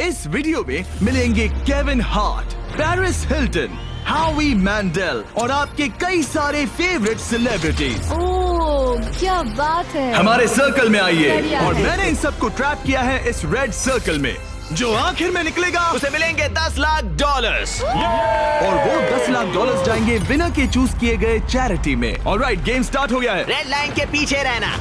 इस वीडियो में मिलेंगे केविन हार्ट, पेरिस हिल्टन, हावी मैंडेल और आपके कई सारे फेवरेट सेलिब्रिटीज। ओह क्या बात है। हमारे सर्कल में आइए बढ़िया और है। मैंने इन सबको ट्रैप किया है इस रेड सर्कल में। जो आखिर में निकलेगा उसे मिलेंगे $10 लाख। और वो $10 लाख जाएंगे विनर के चूज किए गए चैरिटी में। ऑलराइट, गेम स्टार्ट हो गया है। रेड लाइन के पीछे रहना।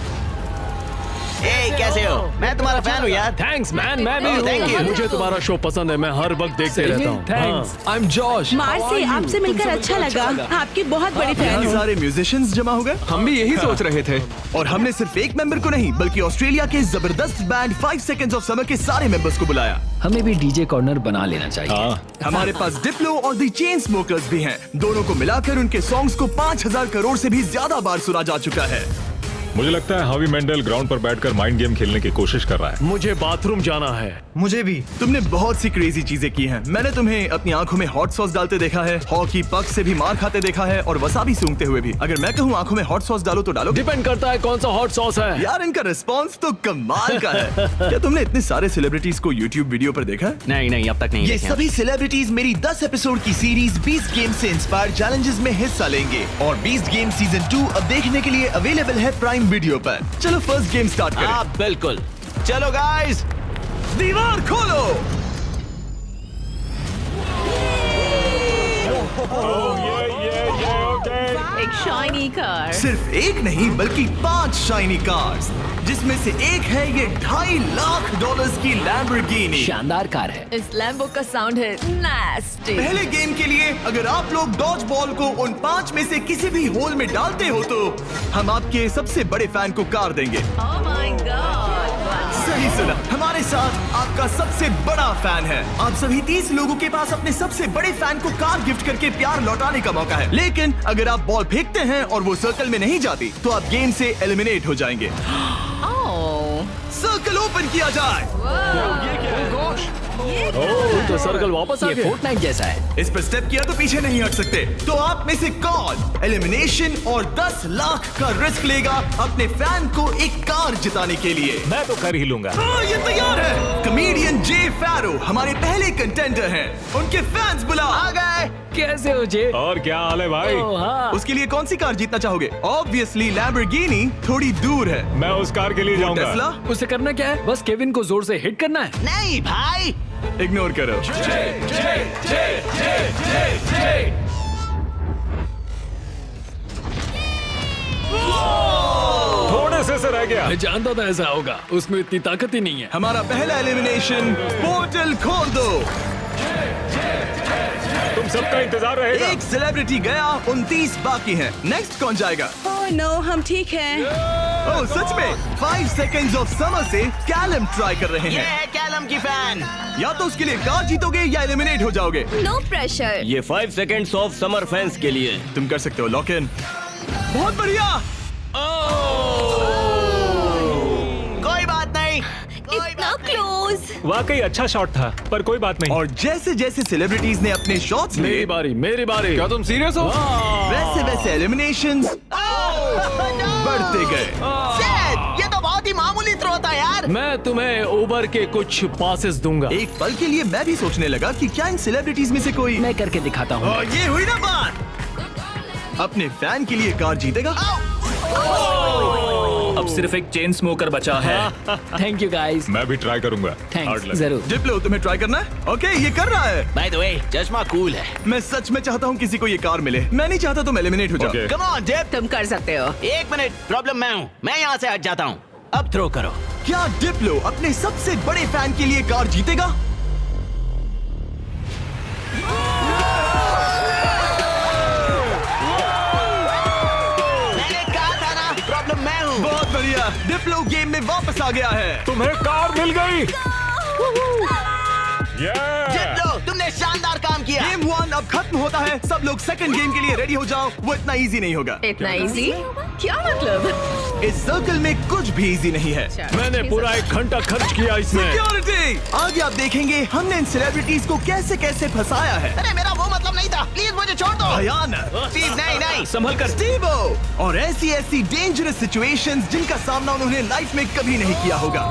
कैसे हो? मैं तुम्हारा फैन हूँ यार। थैंक्स मैन, मैं भी Oh, thank you. हूँ। मुझे तुम्हारा शो पसंद है, मैं हर वक्त देखते रहता हूँ। Thanks, I am Josh. Marcy, आपसे मिलकर अच्छा लगा। आपकी बहुत बड़ी फैन यहाँ हूँ। सारे म्यूजिशियंस जमा हो गए। हम भी यही सोच रहे थे। और हमने सिर्फ एक मेंबर को नहीं बल्कि ऑस्ट्रेलिया के जबरदस्त बैंड 5 सेकंड्स ऑफ समर के सारे मेंबर्स को बुलाया। हमें भी डीजे कॉर्नर बना लेना चाहिए। हमारे पास डिप्लो और दी चेन स्मोकर्स भी हैं। दोनों को मिलाकर उनके सॉन्ग्स को 5000 करोड़ से भी ज्यादा बार सुना जा चुका है। मुझे लगता है हावी मेंडेल ग्राउंड पर बैठकर माइंड गेम खेलने की कोशिश कर रहा है। मुझे बाथरूम जाना है। मुझे भी। तुमने बहुत सी क्रेजी चीजें की हैं। मैंने तुम्हें अपनी आंखों में हॉट सॉस डालते देखा है, हॉकी पक से भी मार खाते देखा है और वसाबी सूंघते हुए भी। अगर मैं कहूँ आंखों में हॉट सॉस डालो तो डालो? डिपेंड करता है कौन सा हॉट सॉस है। यार इनका रिस्पांस तो कमाल का है। क्या तुमने इतने सारे सेलिब्रिटीज को यूट्यूब वीडियो पर देखा? नहीं अब तक नहीं ये देखे। सभी सेलिब्रिटीज मेरी 10 एपिसोड की सीरीज 20 गेम से इंस्पायर्ड चैलेंजेस में हिस्सा लेंगे और 20 गेम सीजन 2 अब देखने के लिए अवेलेबल है प्राइम वीडियो पर। चलो फर्स्ट गेम स्टार्ट करें। हाँ बिल्कुल, चलो गाइस। दीवार खोलो। एक शाइनी कार। सिर्फ एक नहीं बल्कि 5 शाइनी कार्स, जिसमें से एक है ये $2.5 लाख की लैम्बोर्गिनी। शानदार कार है। इस लैम्बो का साउंड है नास्टी। पहले गेम के लिए अगर आप लोग डॉज बॉल को उन 5 में से किसी भी होल में डालते हो तो हम आपके सबसे बड़े फैन को कार देंगे। Oh my God. सही सुना, हमारे साथ आपका सबसे बड़ा फैन है। आप सभी 30 लोगों के पास अपने सबसे बड़े फैन को कार गिफ्ट करके प्यार लौटाने का मौका है। लेकिन अगर आप बॉल फेंकते हैं और वो सर्कल में नहीं जाती तो आप गेम से एलिमिनेट हो जाएंगे। सर्कल ओपन किया जाए। तो सर्कल वापस आ ये गया। फोर्टनाइट जैसा है। इस पर स्टेप किया तो पीछे नहीं हट सकते। तो आप में से कौन एलिमिनेशन और 10 लाख का रिस्क लेगा अपने फैन को एक कार जिताने के लिए? मैं तो कर ही लूंगा। हाँ, ये तैयार है। कमेडियन जे फैरो हमारे पहले कंटेंडर हैं। उनके फैंस बुला आ गए। कैसे हो जे? और क्या हाल है भाई? हाँ। उसके लिए कौन सी कार जीतना चाहोगे? ऑब्वियसली लैम्बोर्गिनी थोड़ी दूर है। मैं उस कार के लिए जाऊंगा। टेस्ला उसे करना क्या है? बस केविन को जोर से हिट करना है। नहीं भाई, इग्नोर करो। थोड़े से रह गया। मैं जानता था ऐसा होगा, उसमें इतनी ताकत ही नहीं है। हमारा पहला एलिमिनेशन, पोर्टल खोल दो। तुम सबका इंतजार रहेगा। एक सेलिब्रिटी गया, 29 बाकी हैं। नेक्स्ट कौन जाएगा? ओह नो, हम ठीक हैं। ओह सच में 5 सेकंड्स ऑफ समर से कैलम ट्राई कर रहे ये हैं। है कैलम की फैन। या तो उसके लिए कार जीतोगे या एलिमिनेट हो जाओगे। No pressure. ये 5 सेकंड्स ऑफ समर फैंस के लिए। तुम कर सकते हो लॉक इन। बहुत बढ़िया। कोई बात नहीं, कोई इतना बात नहीं। क्लोज। वाकई अच्छा शॉट था, पर कोई बात नहीं। और जैसे जैसे सेलिब्रिटीज ने अपने शॉट्स लिए, मेरी बारी, मेरी बारी। क्या तुम सीरियस हो? वैसे वैसे एलिमिनेशंस बढ़ते गए। Shit, ये तो बहुत ही मामूली थ्रो था यार। मैं तुम्हें उबर के कुछ पासेस दूंगा। एक पल के लिए मैं भी सोचने लगा कि क्या इन सेलिब्रिटीज में से कोई मैं करके दिखाता हूँ। और ये हुई ना बात। अपने फैन के लिए कार जीतेगा। अब सिर्फ एक चेन स्मोकर बचा है। Thank you guys. मैं भी ट्राई करूंगा। Hard thanks, luck. जरूर। डिप्लो तुम्हें ट्राई करना है? ओके, ये कर रहा है। बाय द वे, चश्मा कूल है। मैं सच में चाहता हूँ किसी को ये कार मिले। मैं नहीं चाहता तुम एलिमिनेट हो जाओ। Okay. Come on dip. तुम कर सकते हो। एक मिनट, प्रॉब्लम मैं हूँ। मैं यहाँ से हट जाता हूँ। अब थ्रो करो। क्या डिप्लो अपने सबसे बड़े फैन के लिए कार जीतेगा? मैंने कहा था ना, प्रॉब्लम मैं हूँ। बहुत बढ़िया, डिप्लो गेम में वापस आ गया है। तुम्हें कार मिल गई। जित लो, तुमने शानदार काम किया। गेम 1 अब खत्म होता है। सब लोग सेकंड गेम के लिए रेडी हो जाओ। वो इतना इजी नहीं होगा। इतना इजी? क्या मतलब? इस सर्कल में कुछ भी इजी नहीं है। मैंने पूरा 1 घंटा खर्च किया इसमें। सिक्योरिटी, आगे आप देखेंगे हमने इन सेलिब्रिटीज को कैसे कैसे फंसाया है। अरे मेरा वो मतलब नहीं था, प्लीज मुझे छोड़ दो। भयानक। स्टीव, नहीं नहीं। संभल कर। स्टीवो, और ऐसी ऐसी डेंजरस सिचुएशंस जिनका सामना उन्होंने लाइफ में कभी नहीं किया होगा।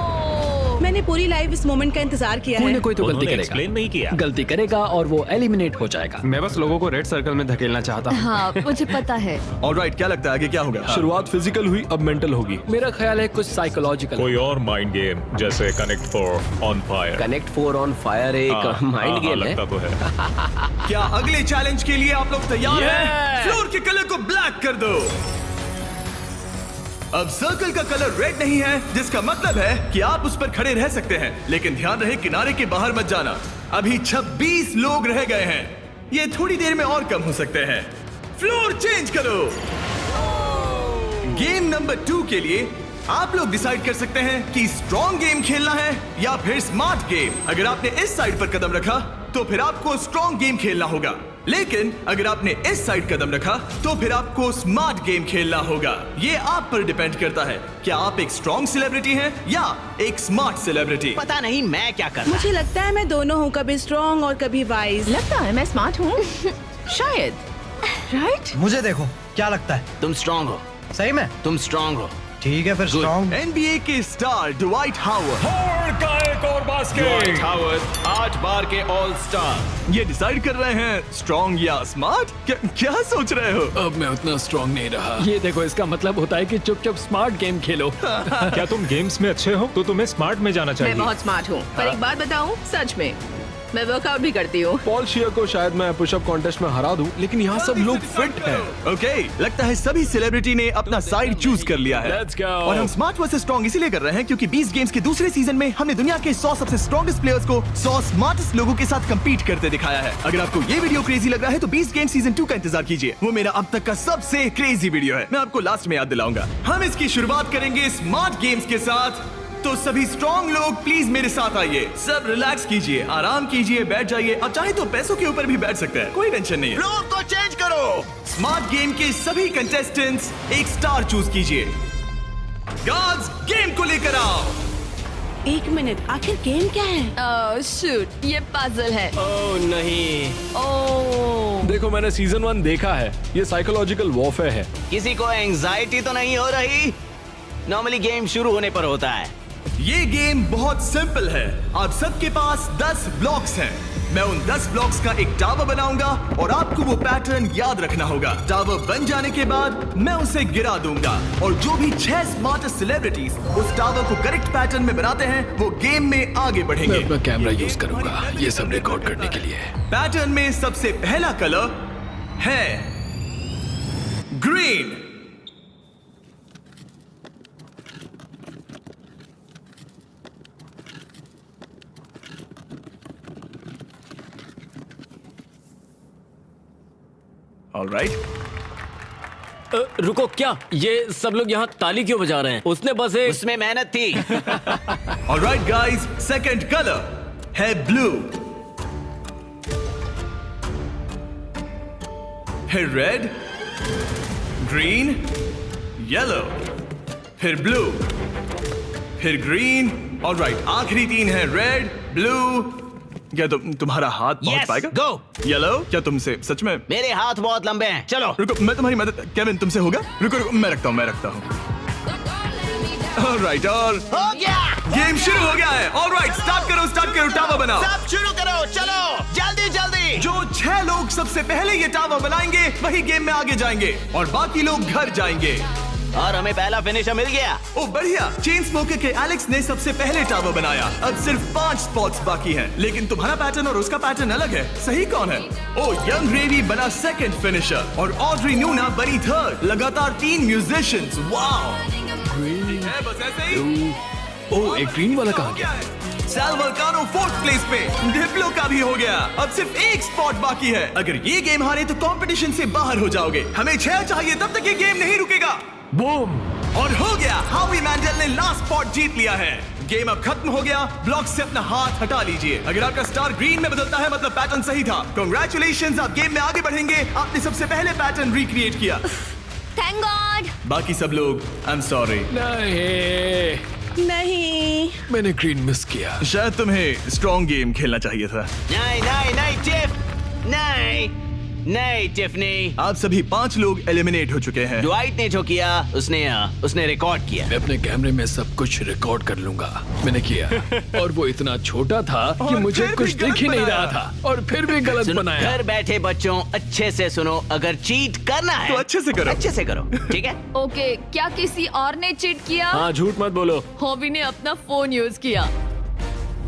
मैंने पूरी लाइफ इस मोमेंट का इंतजार किया कोई है। ना कोई तो गलती उन्होंने करेगा। एक्सप्लेन नहीं किया। गलती करेगा और वो एलिमिनेट हो जाएगा। मैं बस लोगों को रेड सर्कल में धकेलना चाहता हूँ। हाँ मुझे पता है। ऑलराइट, क्या लगता है आगे क्या होगा? शुरुआत फिजिकल हुई, अब मेंटल होगी। मेरा ख्याल है कुछ साइकोलॉजिकल। कोई और माइंड गेम जैसे connect for on fire. Connect 4 on fire एक माइंड गेम है। लगता तो है। क्या अगले चैलेंज के लिए आप लोग तैयार हैं? फ्लोर के कलर को ब्लैक कर दो। अब सर्कल का कलर रेड नहीं है, जिसका मतलब है कि आप उस पर खड़े रह सकते हैं, लेकिन ध्यान रहे किनारे के बाहर मत जाना। अभी 26 लोग रह गए हैं, ये थोड़ी देर में और कम हो सकते हैं। फ्लोर चेंज करो। गेम नंबर 2 के लिए आप लोग डिसाइड कर सकते हैं कि स्ट्रॉन्ग गेम खेलना है या फिर स्मार्ट गेम। अगर आपने इस साइड पर कदम रखा तो फिर आपको स्ट्रॉन्ग गेम खेलना होगा, लेकिन अगर आपने इस साइड कदम रखा तो फिर आपको स्मार्ट गेम खेलना होगा। ये आप पर डिपेंड करता है, क्या आप एक स्ट्रॉन्ग सेलिब्रिटी हैं या एक स्मार्ट सेलिब्रिटी। पता नहीं मैं क्या कर रहा। मुझे लगता है मैं दोनों हूँ, कभी स्ट्रॉन्ग और कभी वाइज। लगता है मैं स्मार्ट हूँ। शायद। राइट? मुझे देखो, क्या लगता है? तुम स्ट्रांग हो। सही में? तुम स्ट्रांग हो। ठीक है फिर स्ट्रॉन्ग। NBA के स्टार ड्वाइट हावर्ड। का एक और बास्केट। हावर्ड 8 बार के ऑल स्टार। ये डिसाइड कर रहे हैं स्ट्रॉन्ग या स्मार्ट। क्या सोच रहे हो? अब मैं उतना स्ट्रांग नहीं रहा। ये देखो, इसका मतलब होता है कि चुपचाप स्मार्ट गेम खेलो। क्या तुम गेम्स में अच्छे हो तो तुम्हें स्मार्ट में जाना चाहिए। मैं बहुत स्मार्ट हूँ, पर एक बात बताऊँ, सच में मैं वर्कआउट भी करती हूँ। पॉल शियर को शायद मैं पुशअप कॉन्टेस्ट में हरा दूं, लेकिन यहाँ सब लोग फिट हैं। ओके, लगता है सभी सेलिब्रिटी ने अपना साइड चूज कर लिया है। Let's go. और हम स्मार्ट वर्सेस स्ट्रॉन्ग इसीलिए कर रहे हैं क्योंकि 20 गेम्स के दूसरे सीजन में हमने दुनिया के 100 सबसे स्ट्रॉन्गेस्ट प्लेयर्स को 100 स्मार्टेस्ट लोगों के साथ compete करते दिखाया है। अगर आपको ये वीडियो क्रेजी लग रहा है तो 20 गेम सीजन 2 का इंतजार कीजिए। वो मेरा अब तक का सबसे क्रेजी वीडियो है, मैं आपको लास्ट में याद दिलाऊंगा। हम इसकी शुरुआत करेंगे स्मार्ट गेम्स के साथ, तो सभी स्ट्रॉन्ग लोग प्लीज मेरे साथ आइए। सब रिलैक्स कीजिए, आराम कीजिए, बैठ जाइए। अब चाहे तो पैसों के ऊपर भी बैठ सकते हैं, कोई टेंशन नहीं है। फ्लोर को चेंज करो। स्मार्ट गेम के सभी कंटेस्टेंट्स एक स्टार चूज कीजिए। गार्ड्स, गेम को लेकर आओ। एक मिनट, आखिर गेम क्या है? ओह शूट, ये पजल है। ओह नहीं। ओह देखो, मैंने सीजन 1 देखा है, ये साइकोलॉजिकल वॉरफेयर है। किसी को एंजाइटी तो नहीं हो रही? नॉर्मली गेम शुरू होने पर होता है। ये गेम बहुत सिंपल है। आप सबके पास 10 ब्लॉक्स हैं। मैं उन 10 ब्लॉक्स का एक टावर बनाऊंगा और आपको वो पैटर्न याद रखना होगा। टावर बन जाने के बाद मैं उसे गिरा दूंगा और जो भी 6 स्मार्टेस्ट सेलिब्रिटीज उस टावर को करेक्ट पैटर्न में बनाते हैं वो गेम में आगे बढ़ेंगे। मैं अपना कैमरा यूज करूंगा ये सब रिकॉर्ड करने के लिए। पैटर्न में सबसे पहला कलर है ग्रीन। ऑलराइट, रुको, क्या ये सब लोग यहाँ ताली क्यों बजा रहे हैं? उसने बस एक उसमें मेहनत थी। ऑलराइट गाइस, सेकंड कलर है ब्लू। फिर रेड, ग्रीन, येलो, फिर ब्लू, फिर ग्रीन। ऑलराइट, आखिरी 3 है रेड, ब्लू। क्या तुम्हारा हाथ पहुंच Yes, पाएगा? go. येलो, क्या तुमसे सच में? मेरे हाथ बहुत लंबे हैं। चलो रुको, मैं तुम्हारी मदद। केविन, तुमसे होगा? रुको रुको, मैं रखता हूँ। ऑलराइट, और हो गया। गेम शुरू हो गया है। ऑलराइट, स्टार्ट करो, टावर बनाओ। सब शुरू करो, चलो जल्दी जल्दी। जो 6 लोग सबसे पहले ये टावर बनाएंगे वही गेम में आगे जाएंगे और बाकी लोग घर जाएंगे। और हमें पहला फिनिशर मिल गया। ओ बढ़िया, चेन स्मोकर के एलेक्स ने सबसे पहले टावर बनाया। अब सिर्फ 5 स्पॉट्स बाकी हैं, लेकिन तुम्हारा पैटर्न और उसका पैटर्न अलग है। सही कौन है? ओ यंग रेवी बना सेकंड फिनिशर और ऑड्री नूना बनी थर्ड। लगातार 3 म्यूजिशियंस। वाओ, है बस ऐसे ही। ओह, एक ग्रीन वाला कहाँ गया? सैल वल्कानो 4th प्लेस पे। डिप्लो का भी हो गया। अब सिर्फ 1 स्पॉट बाकी है। अगर ये गेम हारे तो कंपटीशन से बाहर हो जाओगे। हमें 6 चाहिए, तब तक ये गेम नहीं रुकेगा। बूम! और हो गया, हावी मैंडल ने लास्ट स्पॉट जीत लिया है। गेम अब खत्म हो गया। ब्लॉक से अपना हाथ हटा लीजिए। अगर आपका स्टार ग्रीन में बदलता है मतलब पैटर्न सही था। कांग्रेचुलेशंस, आप गेम में आगे बढ़ेंगे। आपने सबसे पहले पैटर्न रिक्रिएट किया। Thank God. बाकी सब लोग आई एम सॉरी। नहीं, मैंने ग्रीन मिस किया। शायद तुम्हें स्ट्रॉन्ग गेम खेलना चाहिए था। नहीं नहीं नहीं चिप, नहीं। नहीं टिफनी, आप सभी 5 लोग एलिमिनेट हो चुके हैं। ड्वाइट ने जो किया उसने रिकॉर्ड किया। मैं अपने कैमरे में सब कुछ रिकॉर्ड कर लूंगा। मैंने किया और वो इतना छोटा था कि मुझे फिर कुछ भी गलत दिख ही नहीं बनाया। रहा था और फिर भी गलत सुनो, बनाया। घर बैठे बच्चों अच्छे से सुनो, अगर चीट करना है तो अच्छे से करो। अच्छे से करो, ठीक है? ओके, क्या किसी और ने चीट किया? हाँ, झूठ मत बोलो। हॉबी ने अपना फोन यूज किया।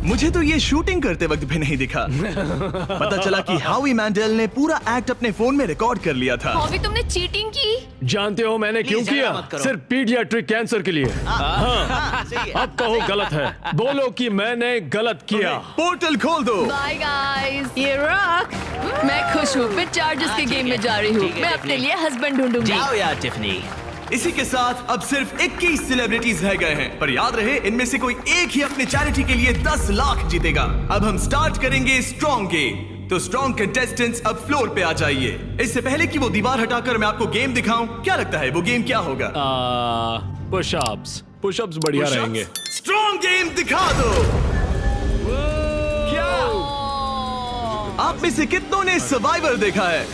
मुझे तो ये शूटिंग करते वक्त भी नहीं दिखा। पता चला कि हावी मैंडेल ने पूरा एक्ट अपने फोन में रिकॉर्ड कर लिया था। हॉबी, तुमने चीटिंग की? जानते हो मैंने क्यों Please, झगड़ा किया? मत करो। सिर्फ पीडियाट्रिक कैंसर के लिए। हाँ, सही है। अब कहो गलत है, बोलो कि मैंने गलत किया। पोर्टल खोल दो। Bye guys. ये रॉक, मैं खुश हूँ। मैं चार्जर्स के ठीक गेम है, में जा रही हूँ। ठीक है, मैं अपने टिफनी। लिए हस्बैंड ढूंढूंगी। जाओ यार टिफनी। इसी के साथ अब सिर्फ 21 सेलिब्रिटीज रह गए हैं, पर याद रहे इनमें से कोई एक ही अपने चैरिटी के लिए 10 लाख जीतेगा। अब हम स्टार्ट करेंगे स्ट्रॉन्ग गेम। तो स्ट्रॉन्ग कंटेस्टेंट्स अब फ्लोर पे आ जाइए। इससे पहले कि वो दीवार हटाकर मैं आपको गेम दिखाऊं, क्या लगता है वो गेम क्या होगा? पुशअप्स। पुशअप्स बढ़िया रहेंगे। स्ट्रॉन्ग गेम दिखा दो। क्या आप में से कितनों ने सर्वाइवर देखा है?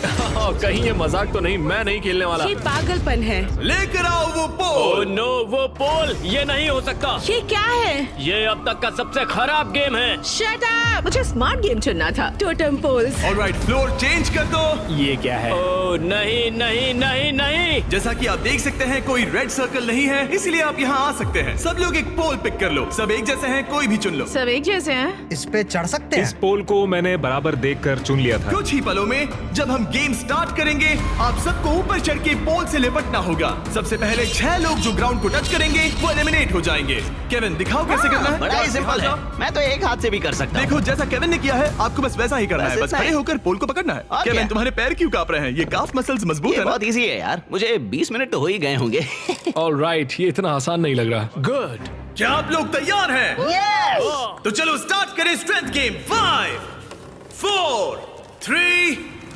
कहीं ये मजाक तो नहीं, मैं नहीं खेलने वाला। ये पागलपन है। लेकर आओ वो ओह पोल। नो, वो पोल, ये नहीं हो सकता। ये क्या है? ये अब तक का सबसे खराब गेम है। Shut up. मुझे स्मार्ट गेम चुनना था। Totem poles. Alright, floor change कर दो। ये क्या है? ओह नहीं नहीं नहीं नहीं। जैसा कि आप देख सकते हैं कोई रेड सर्कल नहीं है, इसलिए आप यहाँ आ सकते हैं। सब लोग एक पोल पिक कर लो। सब एक जैसे हैं, कोई भी चुन लो। सब एक जैसे हैं। इस पे चढ़ सकते इस हैं? पोल को मैंने बराबर देखकर चुन लिया था। कुछ ही पलों में जब हम गेम स्टार्ट करेंगे, आप सबको ऊपर चढ़ के पोल से लिपटना होगा। सबसे पहले 6 लोग जो ग्राउंड को टच करेंगे वो एलिमिनेट हो जाएंगे। केविन, दिखाओ कैसे करना है। बड़ा ही सिंपल है, मैं तो एक हाथ से भी कर सकता हूँ। देखो, जैसा केविन ने किया है आपको बस वैसा ही करना बस है। बस इतना खड़े ही। होकर पोल को पकड़ना है। और केविन, क्या? तुम्हारे पैर क्यों कांप रहे हैं? ये काफ मसल्स मजबूत ये है ना? बहुत इजी है यार, मुझे 20 मिनट तो हो ही गए होंगे। ऑलराइट, ये इतना आसान नहीं लग रहा। गुड। क्या आप लोग तैयार हैं? तो चलो स्टार्ट करें स्ट्रेंथ गेम। 5 4 3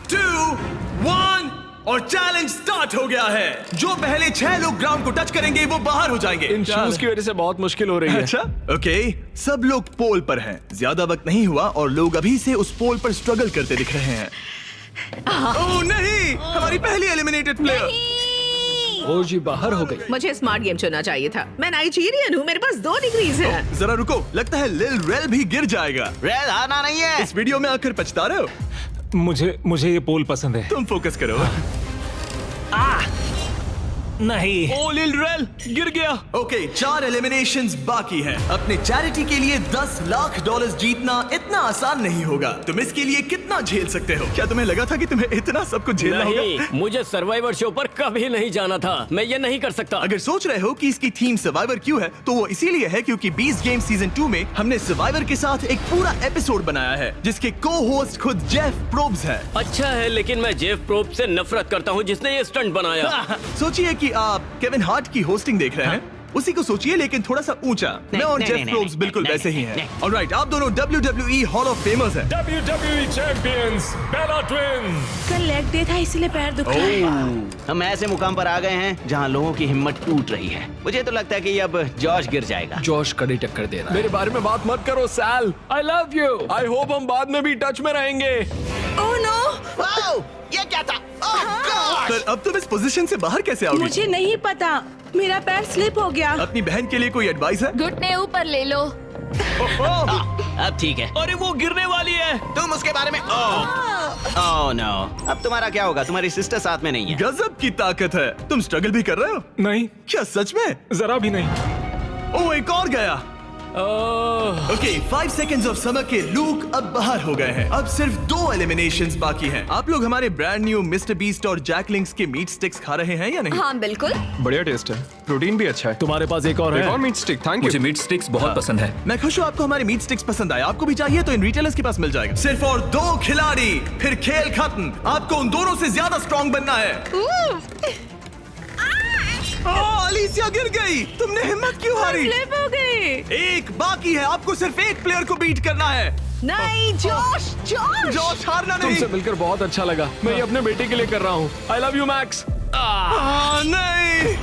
2 1 और चैलेंज स्टार्ट हो गया है। जो पहले 6 लोग ग्राउंड को टच करेंगे वो बाहर हो जाएंगे। इन शूज की वजह से बहुत मुश्किल हो रही है। अच्छा, ओके, सब लोग पोल पर हैं। ज्यादा वक्त नहीं हुआ और लोग अभी से उस पोल पर स्ट्रगल करते दिख रहे हैं। ओह नहीं, हमारी पहली एलिमिनेटेड प्लेयर। ओ जी, बाहर हो गई। मुझे स्मार्ट गेम चुनना चाहिए था। मैं नाइजीरियन हूँ, मेरे पास 2 डिग्रीज है। जरा रुको, लगता है लिल रेल भी गिर जाएगा। रेल हारना नहीं है। इस वीडियो में आकर पछता रहे हो? मुझे ये पोल पसंद है। तुम फोकस करो। नहीं। ओ लिल रेल गिर गया। ओके, 4 एलिमिनेशंस बाकी हैं। अपने चैरिटी के लिए 10 लाख डॉलर्स जीतना इतना आसान नहीं होगा। तुम इसके लिए कितना झेल सकते हो? क्या तुम्हें लगा था कि तुम्हें इतना सब कुछ झेलना नहीं, होगा? मुझे सर्वाइवर शो पर कभी नहीं जाना था। मैं ये नहीं कर सकता। अगर सोच रहे हो कि इसकी थीम सर्वाइवर क्यों है, तो वो इसीलिए है क्योंकि बीस्ट गेम सीजन 2 में हमने सर्वाइवर के साथ एक पूरा एपिसोड बनाया है जिसके को होस्ट खुद जेफ प्रोब्स है। अच्छा है, लेकिन मैं जेफ प्रोब से नफरत करता हूँ जिसने ये स्टंट बनाया। सोचिए कि आप केविन हार्ट की होस्टिंग देख रहे हैं, उसी को सोचिए लेकिन थोड़ा सा ऊंचा। मैं और नहीं, जेफ नहीं, प्रोब्स नहीं, बिल्कुल नहीं, वैसे ही नहीं, हैं। ऑलराइट, आप दोनों WWE हॉल ऑफ फेमर्स हैं। WWE चैंपियंस बेला ट्विन्स। कल लेग डे था इसलिए पैर दुख रहा है। हम ऐसे मुकाम पर आ गए हैं जहाँ लोगों की हिम्मत टूट रही है। मुझे तो लगता है कि अब जॉश गिर जाएगा। जोश कड़ी टक्कर दे रहा है। मेरे बारे में बात मत करो Sal. I love you. I hope हम बाद में भी टच में रहेंगे। ओह नो, वाओ, ये क्या था? ओह गॉड! पर अब तुम इस पोजीशन से बाहर कैसे आओगी? मुझे नहीं पता, मेरा पैर स्लिप हो गया। अपनी बहन के लिए कोई एडवाइस है? घुटने ऊपर ले लो। अब ठीक है। अरे वो गिरने वाली है। तुम उसके बारे में ओह नो। अब तुम्हारा क्या होगा? तुम्हारी सिस्टर साथ में नहीं है। गजब की ताकत है। तुम स्ट्रगल भी कर रहे हो? नहीं, क्या सच में? जरा भी नहीं। ओह, एक और गया। ओके, 5 सेकंड्स ऑफ समर के लूक अब बाहर हो गए हैं। अब सिर्फ 2 एलिमिनेशंस बाकी हैं। आप लोग हमारे ब्रांड न्यू मिस्टर बीस्ट और जैकलिंग्स के मीट स्टिक्स खा रहे हैं या नहीं? हाँ बिल्कुल। बढ़िया टेस्ट है, प्रोटीन भी अच्छा है। तुम्हारे पास एक और एक है? और मीट स्टिक, थैंक मुझे यू। मीट स्टिक्स बहुत पसंद है। मैं खुश हूँ आपको हमारे मीट स्टिक्स पसंद आए। आपको भी चाहिए तो इन रिटेलर्स के पास मिल जाएगा। सिर्फ और 2 खिलाड़ी, फिर खेल खत्म। आपको उन दोनों से ज्यादा स्ट्रॉन्ग बनना है। अलीसिया गिर गई। तुमने हिम्मत क्यों हारी? स्लिप हो गई। एक बाकी है, आपको सिर्फ एक प्लेयर को बीट करना है। नहीं, जोश जोश। जॉश, हारना नहीं। तुमसे मिलकर बहुत अच्छा लगा। मैं ये अपने बेटे के लिए कर रहा हूँ। आई लव यू मैक्स। नहीं,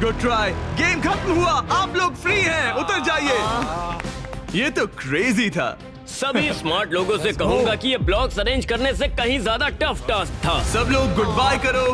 गुड ट्राई। गेम खत्म हुआ, आप लोग फ्री हैं, उतर जाइए। ये तो क्रेजी था। सभी स्मार्ट लोगों से कहूंगा कि ये ब्लॉक्स अरेंज करने से कहीं ज्यादा टफ टास्क था। सब लोग गुड बाय करो।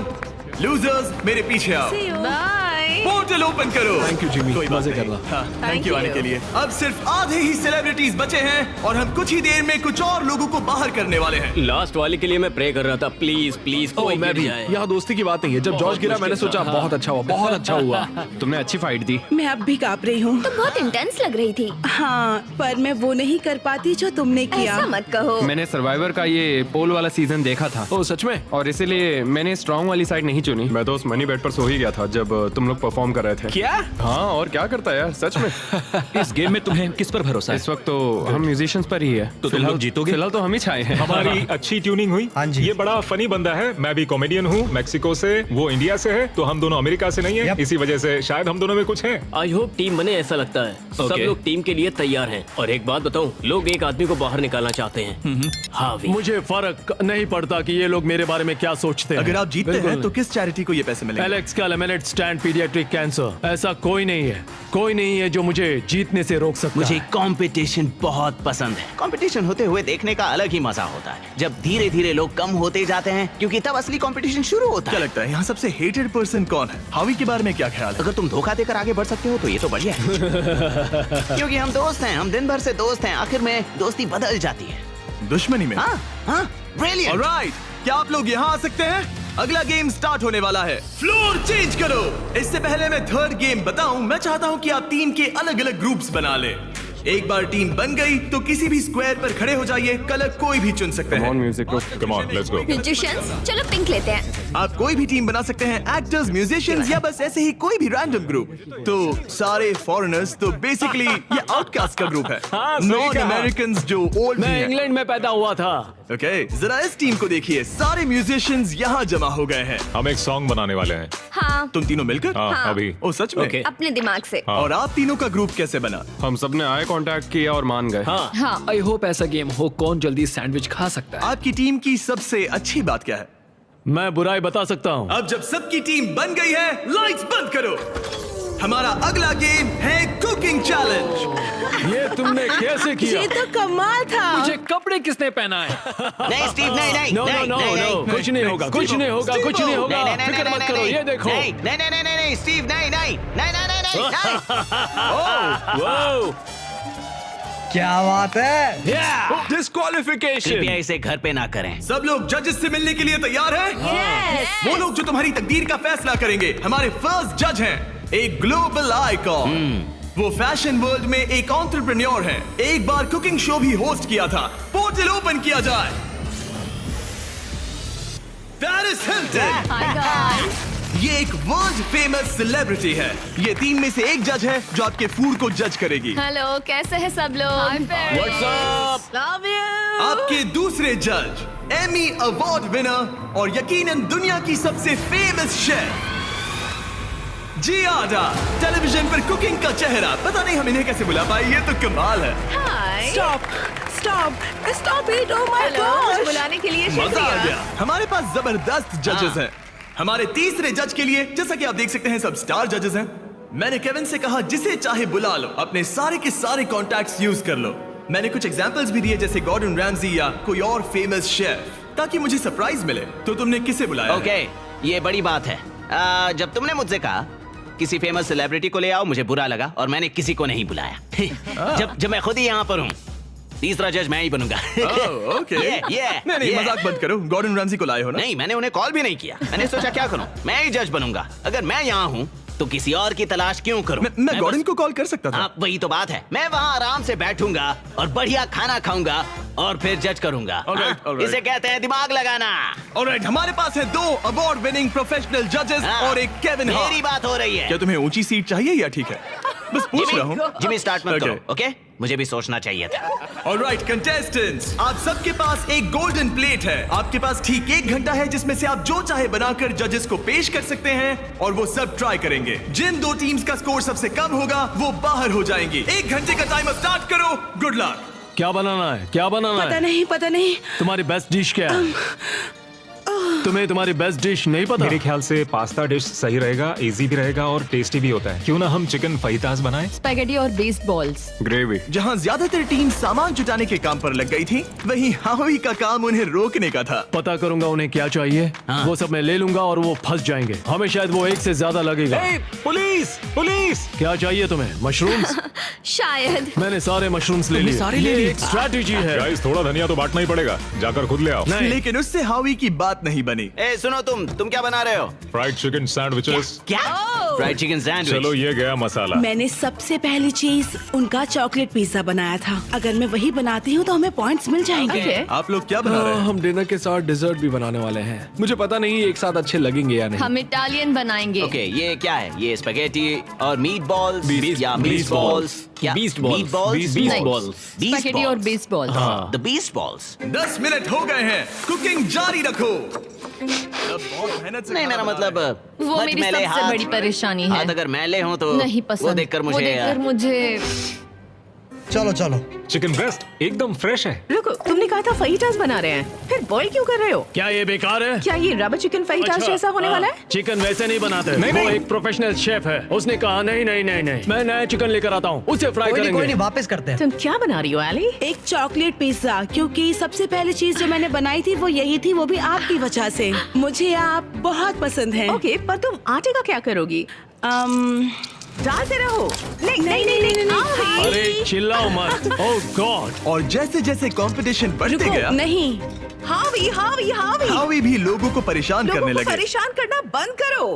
लूजर्स मेरे पीछे आओ। बाय। पोर्टल ओपन करो। थैंक यू जिमी, कोई बात मजे नहीं। करना। हाँ, थैंक Thank यू आने you. के लिए। अब सिर्फ आधे ही सेलिब्रिटीज बचे हैं और हम कुछ ही देर में कुछ और लोगों को बाहर करने वाले हैं। लास्ट वाले के लिए मैं प्रे कर रहा था, प्लीज प्लीज कोई मैं गिर भी। जाए। यहाँ दोस्ती की बात नहीं है। जब जॉर्ज गिरा मैंने सोचा बहुत अच्छा हुआ, बहुत अच्छा हुआ। तुमने अच्छी फाइट दी। मैं अब भी कांप रही हूँ। तुम बहुत इंटेंस लग रही थी। हाँ, पर मैं वो नहीं कर पाती जो तुमने किया। ऐसा मत कहो। मैंने सर्वाइवर का ये पोल वाला सीजन देखा था ओ सच में? और इसीलिए मैंने स्ट्रांग वाली साइड नहीं चुनी। मैं तो उस मनी बेड पर सो ही गया था जब तुम लोग परफॉर्म कर रहे थे। क्या? हाँ, और क्या करता है यार, सच में। इस गेम में तुम्हें किस पर भरोसा है? इस वक्त तो हम म्यूजिशियंस पर ही है। तो तुम लोग जीतोगे? फिलहाल तो हम ही छाए हैं। हमारी अच्छी ट्यूनिंग हुई। हाँ जी। ये बड़ा फनी बंदा है। मैं भी कॉमेडियन हूँ, मैक्सिको से, वो इंडिया से है, तो हम दोनों अमेरिका से नहीं है। Yep. इसी वजह से शायद हम दोनों में कुछ है। आई होप टीम बने, ऐसा लगता है। सब Okay. लोग टीम के लिए तैयार हैं। और एक बात बताऊं, लोग एक आदमी को बाहर निकालना चाहते हैं। हावी। मुझे फर्क नहीं पड़ता कि ये लोग मेरे बारे में क्या सोचते हैं। अगर आप जीतते बिल्कुल हैं तो किस चैरिटी को ये पैसे मिलेंगे? एलेक्स का लेमिनेट स्टैंड पीडियाट्रिक कैंसर। ऐसा कोई नहीं है, कोई नहीं है जो मुझे जीतने से रोक सकता मुझे है। कंपटीशन बहुत पसंद है। कंपटीशन होते हुए देखने का अलग ही मजा होता है, जब धीरे धीरे लोग कम होते जाते हैं, क्योंकि तब असली कंपटीशन शुरू होता क्या है। लगता है यहाँ सबसे हेटेड पर्सन कौन है? हावी के बारे में क्या ख्याल है? अगर तुम धोखा देकर आगे बढ़ सकते हो तो ये तो बढ़िया है। क्योंकि हम दोस्त हैं, हम दिन भर से दोस्त हैं, आखिर में दोस्ती बदल जाती है। दुश्मनी में। हाँ हाँ, ब्रिलियंट। ऑलराइट, क्या आप लोग यहाँ आ सकते हैं? अगला गेम स्टार्ट होने वाला है। फ्लोर चेंज करो। इससे पहले मैं थर्ड गेम बताऊं, मैं चाहता हूं कि आप टीम के अलग अलग ग्रुप्स बना ले। एक बार टीम बन गई तो किसी भी स्क्वायर पर खड़े हो जाइए, कलर कोई भी चुन सकते हैं। म्यूजिक को come on, let's go. Musicians, चलो पिंक लेते हैं। आप कोई भी टीम बना सकते हैं, एक्टर्स, म्यूजिशियंस या बस ऐसे ही कोई भी रैंडम ग्रुप। तो सारे फॉरेनर्स, तो बेसिकली ये आउटकास्ट का ग्रुप है। नॉन अमेरिकन जो ओल्ड मैं हैं। इंग्लैंड में पैदा हुआ था। ओके, जरा इस टीम को देखिए, सारे म्यूजिशियंस यहाँ जमा हो गए हैं। हम एक सॉन्ग बनाने वाले हैं। हाँ, तुम तीनों मिलकर? हाँ, अभी। ओ सच में? Okay. अपने दिमाग से। और आप तीनों का ग्रुप कैसे बना? हम सब ने आई कांटेक्ट किया और मान गए। हाँ, हाँ, आई होप ऐसा गेम हो कौन जल्दी सैंडविच खा सकता है। आपकी टीम की सबसे अच्छी बात क्या है? मैं बुराई बता सकता हूँ। अब जब सबकी टीम बन गई है, लाइट्स बंद करो। हमारा अगला गेम है कुकिंग चैलेंज। ये तुमने कैसे किया? ये तो कमाल था। मुझे कपड़े किसने पहना है? नहीं स्टीव, नहीं नहीं नो नो नहीं, नो नहीं, नो, नहीं। कुछ नहीं होगा, कुछ नहीं होगा, कुछ नहीं होगा। नहीं, नहीं, फिक्र नहीं, मत नहीं, करो, नहीं, ये देखो। नहीं नहीं नहीं नहीं नहीं स्टीव, नहीं नहीं नहीं नहीं नहीं नहीं। वाओ, क्या बात है? डिस्क्वालिफिकेशन। कृपया इसे घर पे ना करें। सब लोग जजेस से मिलने के लिए तैयार हैं? वो लोग जो तुम्हारी तकदीर का फैसला करेंगे, हमारे फर्स्ट जज हैं, एक ग्लोबल आइकॉन। वो फैशन वर्ल्ड में एक एंटरप्रेन्योर है, एक बार कुकिंग शो भी होस्ट किया था। पोर्टल ओपन किया जाए। Paris Hilton. Hi guys. ये एक वर्ल्ड फेमस सेलिब्रिटी है। ये टीम में से एक जज है जो आपके फूड को जज करेगी। हेलो, कैसे हैं सब लोग? What's up? Love you. आपके दूसरे जज, एमी अवार्ड विनर और यकीनन दुनिया की सबसे फेमस शेफ जियाडा, टेलीविजन पर कुकिंग का चेहरा। पता नहीं हम इन्हें कैसे बुला पाए, ये तो कमाल है। Hi. Stop stop stop it. Oh my hello, मुझे गॉड। बुलाने के लिए मजा आ शुक्रिया। गया। हमारे पास जबरदस्त जजेस हैं। हमारे तीसरे जज के लिए, जैसा कि आप देख सकते हैं, सब स्टार जजेस हैं। मैंने केविन से कहा जिसे चाहे बुला लो, अपने सारे के सारे कॉन्टैक्ट्स यूज कर लो। मैंने कुछ एग्जांपल्स भी दिए, जैसे गॉर्डन रैमजी या कोई और फेमस शेफ, ताकि मुझे सरप्राइज मिले। तो तुमने किसे बुलाया? ओके, ये बड़ी बात है। जब तुमने मुझसे कहा किसी फेमस सेलिब्रिटी को ले आओ, मुझे बुरा लगा और मैंने किसी को नहीं बुलाया। जब मैं खुद ही यहाँ पर हूँ, तीसरा जज मैं ही बनूंगा। ओके। ये नहीं मजाक बंद करो। गॉर्डन रैमजी को लाए हो ना? नहीं, मैंने उन्हें कॉल भी नहीं किया। मैंने सोचा क्या करूं, मैं ही जज बनूंगा। अगर मैं यहाँ हूँ तो किसी और की तलाश क्यों करूं? मैं गॉर्डन को कॉल कर सकता था। हाँ, वही तो बात है। मैं वहाँ आराम से बैठूंगा और बढ़िया खाना खाऊंगा और फिर जज करूंगा। Alright, हाँ? alright. इसे कहते हैं दिमाग लगाना। ऑलराइट, हमारे पास है 2 अवार्ड विनिंग प्रोफेशनल जजेस हाँ, और एक केविन हार्ट। मेरी बात हो रही है। क्या तुम्हें ऊंची सीट चाहिए या ठीक है? बस पूछ रहा हूँ। जिमी स्टार्ट मत Okay. करो, ओके? मुझे भी सोचना चाहिए था। ऑलराइट कंटेस्टेंट्स, आप सबके पास एक गोल्डन प्लेट है। आपके पास ठीक 1 घंटा है जिसमें से आप जो चाहे बनाकर जजेस को पेश कर सकते हैं और वो सब ट्राई करेंगे। जिन 2 टीम्स का स्कोर सबसे कम होगा वो बाहर हो जाएंगी। 1 घंटे का टाइमर स्टार्ट करो। Good luck. क्या बनाना है? क्या बनाना पता है? नहीं, पता नहीं। तुम्हारी बेस्ट डिश क्या है? तुम्हें तुम्हारी बेस्ट डिश नहीं पता? मेरे ख्याल से पास्ता डिश सही रहेगा, इजी भी रहेगा और टेस्टी भी होता है। क्यों ना हम चिकन फहीतास बनाएं? स्पैगेटी और बेस्ड बॉल्स। ग्रेवी। जहाँ ज्यादातर टीम सामान जुटाने के काम पर लग गई थी, वहीं हावी का काम उन्हें रोकने का था। पता करूंगा उन्हें क्या चाहिए। वो सब मैं ले लूंगा और वो फंस जाएंगे। हमें शायद वो एक से ज्यादा लगेगा। Police police! क्या चाहिए तुम्हें? मशरूम्स? शायद। मैंने सारे मशरूम्स ले लिए। सारे ले ये लिए? एक स्ट्रैटेजी है। गाइस, थोड़ा धनिया तो बांटना ही पड़ेगा। जाकर खुद ले आओ। नहीं। लेकिन उससे हावी की बात नहीं बनी। ए सुनो, तुम क्या बना रहे हो? Fried chicken sandwiches. क्या? Fried chicken sandwich. चलो, ये गया मसाला। मैंने सबसे पहली चीज उनका चॉकलेट पिज्जा बनाया था। अगर मैं वही बनाती हूँ तो हमें पॉइंट्स मिल जाएंगे। Okay. आप लोग क्या बना रहे हैं? हम डिनर के साथ डिजर्ट भी बनाने वाले हैं। मुझे पता नहीं एक साथ अच्छे लगेंगे या नहीं। हम इटालियन बनाएंगे। ओके, ये क्या है? ये स्पैगेटी और मीट बॉल्स या beast मीट बॉल्स? क्या? Beast balls. Meat balls? Beast नहीं। balls. स्पैगेटी और based balls. The beast balls. 10 minute हो गए हैं, कुकिंग जारी रखो। अब बहुत मेहनत से नहीं, खाना मेरा बना मतलब है। वो मच मेरी मैले सबसे हाथ- बड़ी परेशानी है। हाथ अगर मैले हो तो नहीं पसंद। वो देखकर वो मुझे देखकर मुझे चलो चलो। चिकन ब्रेस्ट एकदम फ्रेश है। रुको, तुमने कहा था फहीटास बना रहे हैं, फिर बॉईल क्यों कर रहे हो? क्या ये बेकार है? क्या ये रबर चिकन फहीटास अच्छा, जैसा होने हाँ, वाला है? चिकन वैसे नहीं बनाते। वो एक प्रोफेशनल शेफ है। उसने कहा नहीं नहीं नहीं नहीं, मैं नया चिकन लेकर आता हूँ, उसे फ्राई कोई करेंगे। नहीं, वापस करते हैं। तुम क्या बना रही हो एली? एक चॉकलेट पिज्जा, क्योंकि सबसे पहली चीज जो मैंने बनाई थी वो यही थी, वो भी आपकी वजह से। मुझे आप बहुत पसंद हैं। ओके, पर तुम आटे का क्या करोगी? डालते रहो। नहीं नहीं नहीं नहीं, नहीं। अरे चिल्लाओ मत। ओह गॉड। और जैसे जैसे कंपटीशन बढ़ते रुको, गया, नहीं। हावी हावी हावी, हावी भी लोगों को परेशान लोगों करने को लगे। परेशान करना बंद करो।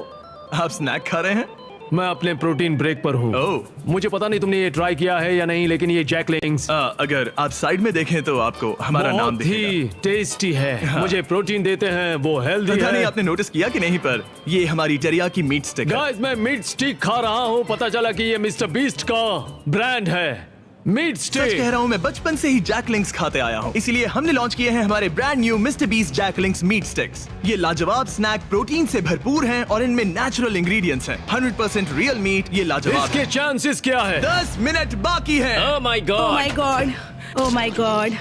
आप स्नैक खा रहे हैं? मैं अपने प्रोटीन ब्रेक पर हूँ। ओह। मुझे पता नहीं तुमने ये ट्राई किया है या नहीं, लेकिन ये जैकलिंग्स अगर आप साइड में देखें तो आपको हमारा नाम बहुत दिखेगा। ही टेस्टी है। मुझे प्रोटीन देते हैं, वो हेल्दी पता नहीं है। आपने नोटिस किया कि नहीं, पर ये हमारी टेरियाकी मीट स्टिक है। गाइस, मैं मीट स्टिक खा रहा हूँ। पता चला कि ये मिस्टर बीस्ट का ब्रांड है, मीट सच कह स्टिक। रहा हूँ, मैं बचपन से ही जैकलिंग्स खाते आया हूँ, इसीलिए हमने लॉन्च किए हैं हमारे brand new Mr Beast Jack Link's meat sticks. ये लाजवाब स्नैक प्रोटीन से भरपूर हैं और इनमें नेचुरल इंग्रेडिएंट्स हैं। 100% रियल मीट। ये लाजवाब इसके है। चांसेस क्या है? 10 मिनट बाकी है। Oh my oh god. My God, oh my God.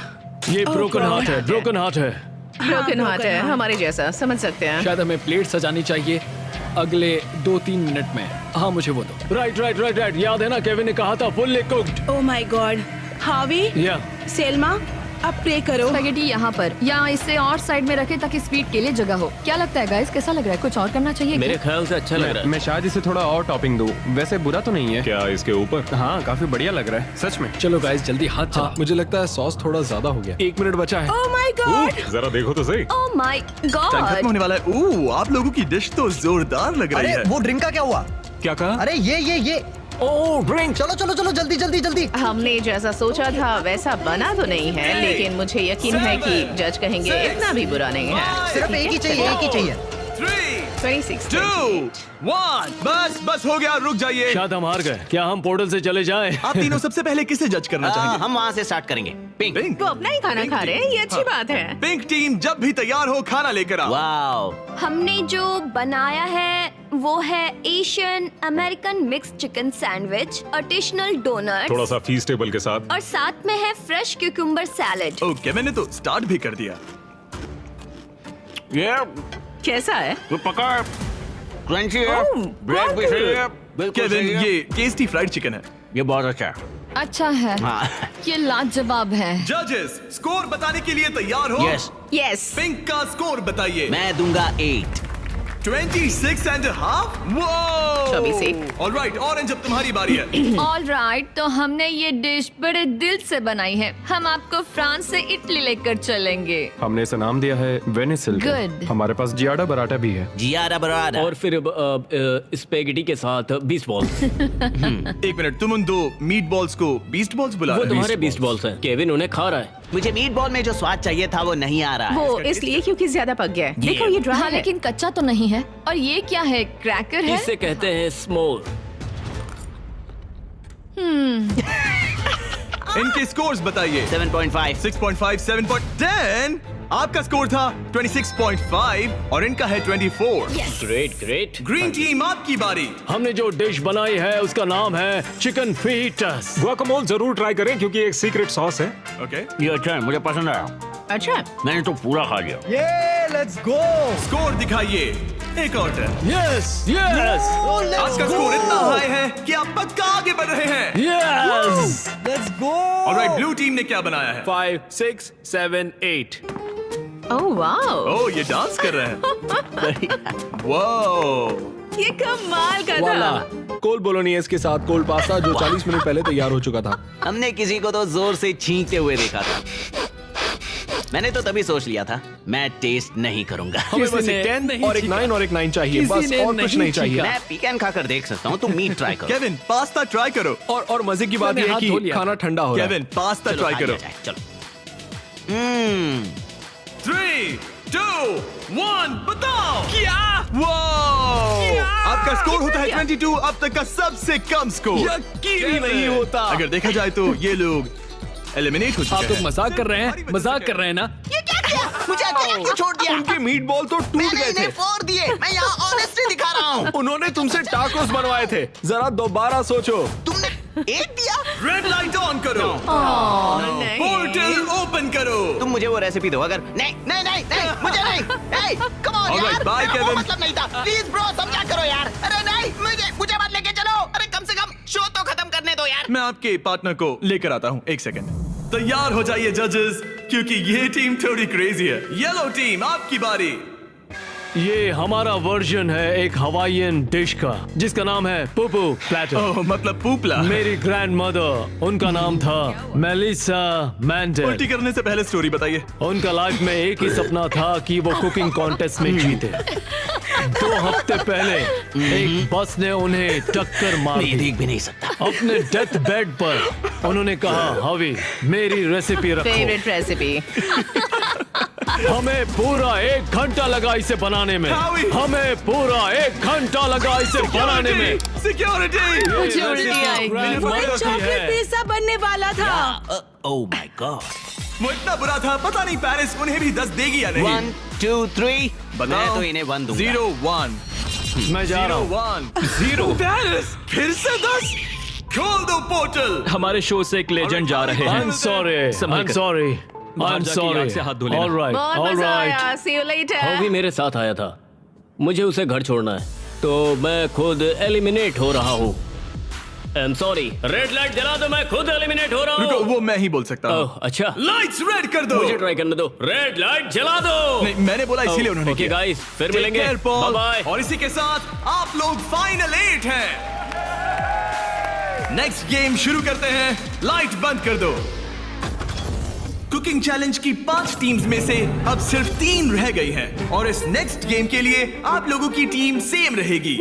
ये Oh ब्रोकन God. हार्ट है, ब्रोकन हार्ट है। ब्रोकन हार्ट broken है, heart। हमारे जैसा, समझ सकते हैं। शायद हमें प्लेट सजानी चाहिए अगले 2-3 मिनट में। हाँ, मुझे वो दो। Right right right right. याद है ना, केविन ने कहा था fully cooked. Oh my God. हावी, या सेल्मा, अब प्रे करो। स्पैगेटी यहाँ पर, या इसे और साइड में रखे ताकि स्वीट के लिए जगह हो। क्या लगता है गाइस, कैसा लग रहा है? कुछ और करना चाहिए मेरे क्या? ख्याल से अच्छा लग रहा है। मैं शायद इसे थोड़ा और टॉपिंग दूं। वैसे बुरा तो नहीं है। क्या इसके ऊपर? हाँ, काफी बढ़िया लग रहा है सच में। चलो गाइस, जल्दी हाथ चला। मुझे लगता है सॉस थोड़ा ज्यादा हो गया। 1 मिनट बचा है। Oh my God. जरा देखो तो सही। ओह माय टाइम खत्म गॉड। होने वाला है। आप लोगों की डिश तो जोरदार लग रही अरे है। वो ड्रिंक का क्या हुआ? क्या कहा? अरे ये ओह, ड्रिंक। चलो चलो चलो, जल्दी जल्दी जल्दी। हमने जैसा सोचा था वैसा बना तो नहीं है, लेकिन मुझे यकीन है कि जज कहेंगे इतना भी बुरा नहीं है। सिर्फ एक ही चाहिए, एक ही चाहिए। 3, 26, 2, 1। बस हो गया, रुक जाइए। शायद हम हार गए। क्या हम पोर्टल से चले जाएं? आप तीनों सबसे पहले किसे जज करना चाहेंगे? हम वहाँ से स्टार्ट करेंगे। पिंक। पिंक। वो अपना ही खाना खा रहे हैं, ये अच्छी बात है। पिंक टीम, जब भी तैयार हो खाना लेकर आओ। वाओ। हमने जो बनाया है वो है Asian American mix chicken sandwich, additional थोड़ा डोनट्स सा फीस टेबल के साथ। और साथ में है फ्रेश क्यूकम्बर सैलेड। ओके, मैंने तो स्टार्ट भी कर दिया। ये कैसा है? पका क्रंची है, ओह, ब्रेड भी सही है, बिल्कुल केविन, सही है। ये टेस्टी फ्राइड चिकन है। ये बहुत अच्छा है। अच्छा है, हाँ। ये लाजवाब है। जजेस, स्कोर बताने के लिए तैयार हो? यस। यस। पिंक का स्कोर बताइए। मैं दूंगा 8। 26.5। वो 26। ऑलराइट, ऑरेंज, अब तुम्हारी बारी है। ऑल राइट, तो हमने ये डिश बड़े दिल से बनाई है। हम आपको फ्रांस से इटली लेकर चलेंगे। हमने इसे नाम दिया है वेनिसिल। Good. हमारे पास जियाडा बराटा भी है। जियारा बराड़ा। और फिर स्पेगेटी के साथ बीस्ट बॉल्स। एक मिनट, तुम उन 2 मीट बॉल्स को बीस्ट बॉल्स बुला वो रहे हो? तुम्हारे बीस्ट बॉल्स हैं। केविन उन्हें खा रहा है। मुझे मीट बॉल में जो स्वाद चाहिए था वो नहीं आ रहा है। वो इसलिए क्योंकि ज्यादा पक गया है। ये- देखो ये ड्राई हाँ, है। लेकिन कच्चा तो नहीं है। और ये क्या है? क्रैकर है? इसे कहते हैं स्मोल। इनके स्कोर्स बताइए। 7.5। 6.5, 7.10। आपका स्कोर था 26.5 और इनका है 24। Great great. ग्रीन टीम, आपकी बारी। हमने जो डिश बनाई है उसका नाम है चिकन फीटस। गुआकामोल जरूर ट्राई करें क्योंकि एक सीक्रेट सॉस है। ओके। ये अच्छा है, मुझे पसंद आया। अच्छा, मैंने तो पूरा खा लिया। ये लेट्स गो। स्कोर दिखाइए। एक और टर्न। यस यस आपका स्कोर इतना हाई है कि आप पक्का आगे बढ़ रहे हैं। Yes. Let's go. Alright, blue team ने क्या बनाया है? 5, 6, 7, 8। ओह वाओ, ओह, ये डांस कर रहे हैं। वाओ, ये कमाल का वाला था। कोल बोलोनियस के साथ कोल्ड पास्ता जो 40 मिनट पहले तैयार हो चुका था। हमने किसी को तो जोर से छींकते हुए देखा था। मैंने तो तभी सोच लिया था मैं टेस्ट नहीं करूंगा। हमें बस एक 10 और एक 9 और एक 9 चाहिए, बस और कुछ नहीं चाहिए। मैं पीकन खाकर देख सकता हूँ, तुम मीट ट्राई करो। केविन, पास्ता ट्राई करो। और मजे की बात मैंने यह है हाथ धो कि लिया खाना ठंडा हो रहा है। केविन, पास्ता चलो, ट्राई आ करो। जाए, चलो। 3, 2, 1, बताओ क्या? आपका स्कोर होता है 22, अब तक का सबसे कम स्कोर। यकीन ही नहीं होता। अगर देखा जाए तो ये लोग एलिमिनेट हो आप चुके लोग हैं। मजाक कर रहे हैं? मजाक कर रहे हैं ना? ये क्या किया? मुझे अकेला क्यों छोड़ दिया? उनके मीट बॉल तो टूट मैंने गए थे। इन्हें फोड़ दिए। मैं यहाँ ऑनेस्टी दिखा रहा हूँ। उन्होंने तुमसे टाकोस बनवाए थे। जरा दोबारा सोचो। तुमने एक दिया। रेड लाइट ऑन करो। नहीं। पोर्टल ओपन करो। तुम मुझे वो रेसिपी दो। अगर नहीं नहीं नहीं नहीं मुझे नहीं। Hey, come on Alright, यार, bye, मेरा वो Kevin. मतलब नहीं था। प्लीज ब्रो, समझा करो यार। अरे नहीं, मुझे मत लेके चलो। अरे कम से कम शो तो खत्म करने दो यार। मैं आपके पार्टनर को लेकर आता हूँ, एक सेकंड। तैयार हो जाइए जजेस, क्योंकि ये टीम थोड़ी क्रेजी है। येलो टीम, आपकी बारी। ये हमारा वर्जन है एक हवाईयन डिश का जिसका नाम है पुपू प्लेटर। ओह, मतलब पूपला। मेरी ग्रैंड मदर, उनका नाम था मेलिसा मैंडेल। उल्टी करने से पहले स्टोरी बताइए। उनका लाइफ में एक ही सपना था कि वो कुकिंग कॉन्टेस्ट में जीते। 2 हफ्ते पहले एक बस ने उन्हें टक्कर मार मैं दी। देख भी नहीं सकता। अपने डेथ बेड पर उन्होंने कहा, हवी मेरी रेसिपी रखो। Favourite recipe. हमें पूरा 1 घंटा लगा इसे बनाने में। हावी। हमें पूरा 1 घंटा लगा इसे बनाने में। सिक्योरिटी। मुझे उल्टी आई। चॉकलेट पिज्जा बनने वाला था। Oh my God. वो इतना बुरा था, पता नहीं पेरिस उन्हें भी 10 देगी या नहीं। 1, 2, 3। बताओ। मैं तो इन्हें 1 दूंगा। 0, 1। मैं जा रहा हूँ। 1, 0। पेरिस फिर से 10। खोल दो पोर्टल। हमारे शो से एक लेजेंड जा रहे हैं। I'm sorry. संभल I'm कर। sorry. बाहर I'm जाके sorry. याद से हाथ धो लेना। All right. बहुत All मजा right. आया। See you later. वो भी मेरे साथ आया था। मुझे उसे घर छोड़ना है, तो मैं खुद एलिमिनेट हो रहा हूँ। I am sorry. Red light जला दो, मैं खुद एलिमिनेट हो रहा रुको, हूँ। वो मैं ही बोल सकता हूँ। ओह, अच्छा। लाइट्स रेड कर दो। मुझे ट्राई करने दो। रेड लाइट जला दो। नहीं, मैंने बोला इसीलिए उन्होंने ओके किया। गाइस, फिर Take मिलेंगे। care, Paul. Bye bye. और इसी के साथ आप लोग फाइनल 8 हैं। नेक्स्ट गेम शुरू करते हैं। लाइट बंद कर दो। कुकिंग चैलेंज की 5 टीम्स में से अब सिर्फ 3 रह गई हैं और इस नेक्स्ट गेम के लिए आप लोगों की टीम सेम रहेगी।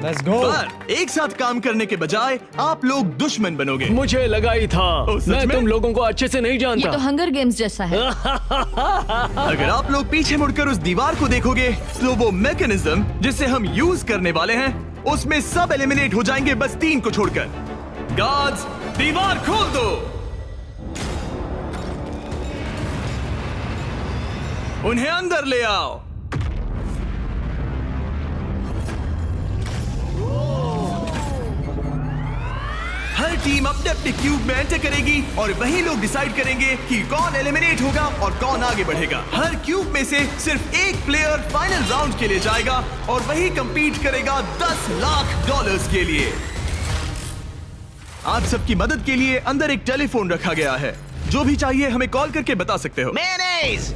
Let's go. पर एक साथ काम करने के बजाय आप लोग दुश्मन बनोगे। मुझे लगा ही था। ओह, सच मैं में? तुम लोगों को अच्छे से नहीं जानता। हंगर गेम्स जैसा है। अगर आप लोग पीछे मुड़कर उस दीवार को देखोगे तो वो मैकेनिज्म जिसे हम यूज करने वाले हैं उसमें सब एलिमिनेट हो जाएंगे, बस 3 को छोड़कर। गार्ड्स, दीवार खोल दो। उन्हें अंदर ले आओ। हर टीम अपने अपने क्यूब में एंटर करेगी और वही लोग डिसाइड करेंगे कि कौन एलिमिनेट होगा और कौन आगे बढ़ेगा। हर क्यूब में से सिर्फ एक प्लेयर फाइनल राउंड के लिए जाएगा और वही कंपीट करेगा $10 लाख के लिए। आप सबकी मदद के लिए अंदर एक टेलीफोन रखा गया है। जो भी चाहिए हमें कॉल करके बता सकते हो। मेयोनेज़।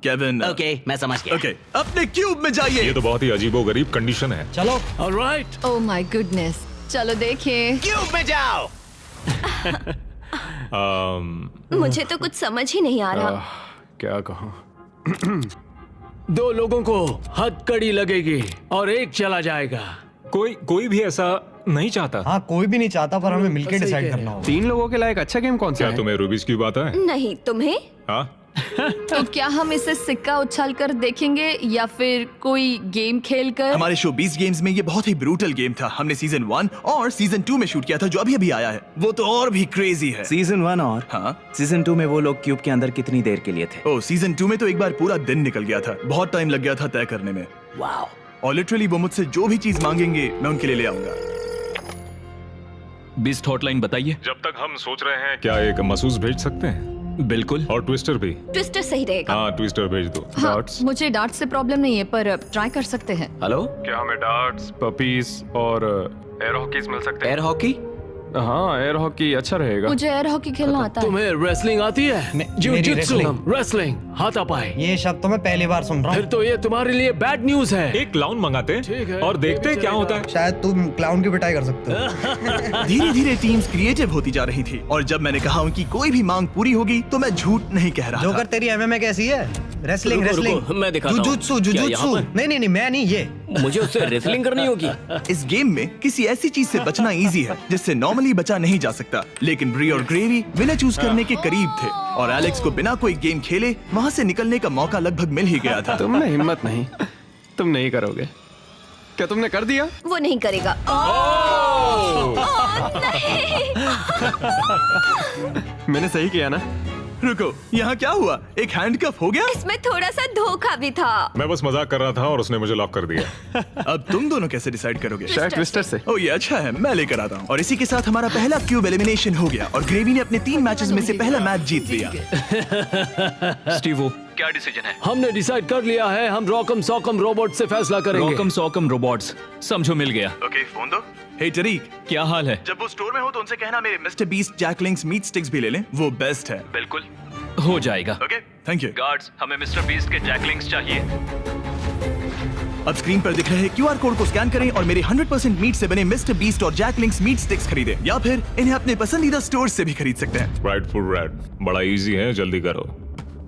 केविन। ओके, मैं समझ गया। ओके, अपने क्यूब में जाइए। ये तो बहुत ही अजीबोगरीब कंडीशन है। चलो। ऑलराइट। ओह माय गुडनेस, चलो देखिए। क्यूब में जाओ। मुझे तो कुछ समझ ही नहीं आ रहा। क्या कहूँ? 2 लोगों को हथकड़ी लगेगी और एक चला जाएगा। कोई भी ऐसा नहीं चाहता। हाँ, कोई भी नहीं चाहता, पर हमें मिलकर डिसाइड करना होगा। 3 लोगों के लायक अच्छा गेम कौन सा क्या है? तुम्हें रूबिक्स क्यूब आता है? नहीं, तुम्हें? हाँ, तो क्या हम इसे सिक्का उछाल कर देखेंगे या फिर कोई गेम खेल कर? हमारे शो 20 गेम्स में ये बहुत ही ब्रूटल गेम था। हमने सीजन 1 और सीजन 2 में शूट किया था, जो अभी आया है। वो तो और भी क्रेजी है। सीजन 1 और हाँ, सीजन 2 में वो लोग क्यूब के अंदर कितनी देर के लिए थे? ओ, सीजन 2 में तो एक बार पूरा दिन निकल गया था। बहुत टाइम लग गया था तय करने में। वाओ। और लिटरली वो मुझसे जो भी चीज मांगेंगे मैं उनके लिए ले आऊंगा। बिस्ट हॉटलाइन बताइए। जब तक हम सोच रहे हैं क्या एक महसूस भेज सकते हैं। बिल्कुल। और ट्विस्टर भी। ट्विस्टर सही रहेगा। हाँ ट्विस्टर भेज दो। हाँ, मुझे डार्ट से प्रॉब्लम नहीं है पर ट्राई कर सकते हैं। हेलो, क्या हमें डार्ट्स, पपीज और एयर हॉकीज मिल सकते हैं? Air hockey? हाँ, एयर हॉकी अच्छा रहेगा। मुझे एयर हॉकी खेलना आता है। तुम्हें रेसलिंग आती है? जिu-jitsu, रेसलिंग, हाथापाई। ये शब्द तो मैं पहली बार सुन रहा फिर हूँ। तो ये तुम्हारे लिए बैड न्यूज है। एक क्लाउन मंगाते हैं और देखते हैं क्या होता है। शायद तुम क्लाउन की पिटाई कर सकते हो। धीरे धीरे टीम्स क्रिएटिव होती जा रही थी और जब मैंने कहा उनकी कोई भी मांग पूरी होगी तो मैं झूठ नहीं कह रहा जोकर तेरी एमएमए कैसी है? रेसलिंग रुको, रेसलिंग रुको, मैं दिखाता हूँ। जुजुत्सु क्या जुजुत्सु। यहाँ पर? नहीं मैं नहीं, ये मुझे उससे रेसलिंग करनी होगी। इस गेम में किसी ऐसी चीज से बचना इजी है जिससे नॉर्मली बचा नहीं जा सकता, लेकिन ब्री और ग्रेवी विनर चूज करने के करीब थे और एलेक्स को बिना कोई गेम खेले वहाँ से निकलने का मौका लगभग मिल ही गया था। तुम में हिम्मत नहीं, तुम नहीं करोगे। क्या तुमने कर दिया? वो नहीं करेगा। मैंने सही किया ना? रुको, यहाँ क्या हुआ? एक हैंडकफ हो गया? इसमें थोड़ा सा धोखा भी था। मैं बस मजाक कर रहा था और उसने मुझे लॉक कर दिया। अब तुम दोनों कैसे डिसाइड करोगे? शायद ट्विस्टर से। ओ ये अच्छा है, मैं लेकर आता हूँ। और इसी के साथ हमारा पहला क्यूब एलिमिनेशन हो गया और ग्रेवी ने अपने 3 मैचेस में से पहला मैच जीत लिया। स्टीवो, क्या डिसीजन है? हमने डिसाइड कर लिया है, हम रॉकम सॉकम रोबोट से फैसला करेंगे। रॉकम सॉकम रोबोट्स, समझो मिल गया। ओके, फोन दो। हे टरीक, क्या हाल है? जब वो स्टोर में हो तो उनसे कहना मेरे mister Beast Jack Link's meat sticks भी ले लें, वो बेस्ट है। बिल्कुल, हो जाएगा। Okay, thank you. गार्ड्स, हमें मिस्टर बीस्ट के जैकलिंग्स चाहिए। अब स्क्रीन पर दिख रहे क्यूआर कोड को स्कैन करें और मेरे 100% मीट से बने मिस्टर बीस्ट और जैकलिंग्स मीट स्टिक्स खरीदें, या फिर इन्हें अपने पसंदीदा स्टोर से भी खरीद सकते हैं। राइटफुल रेड, बड़ा इजी है, जल्दी करो।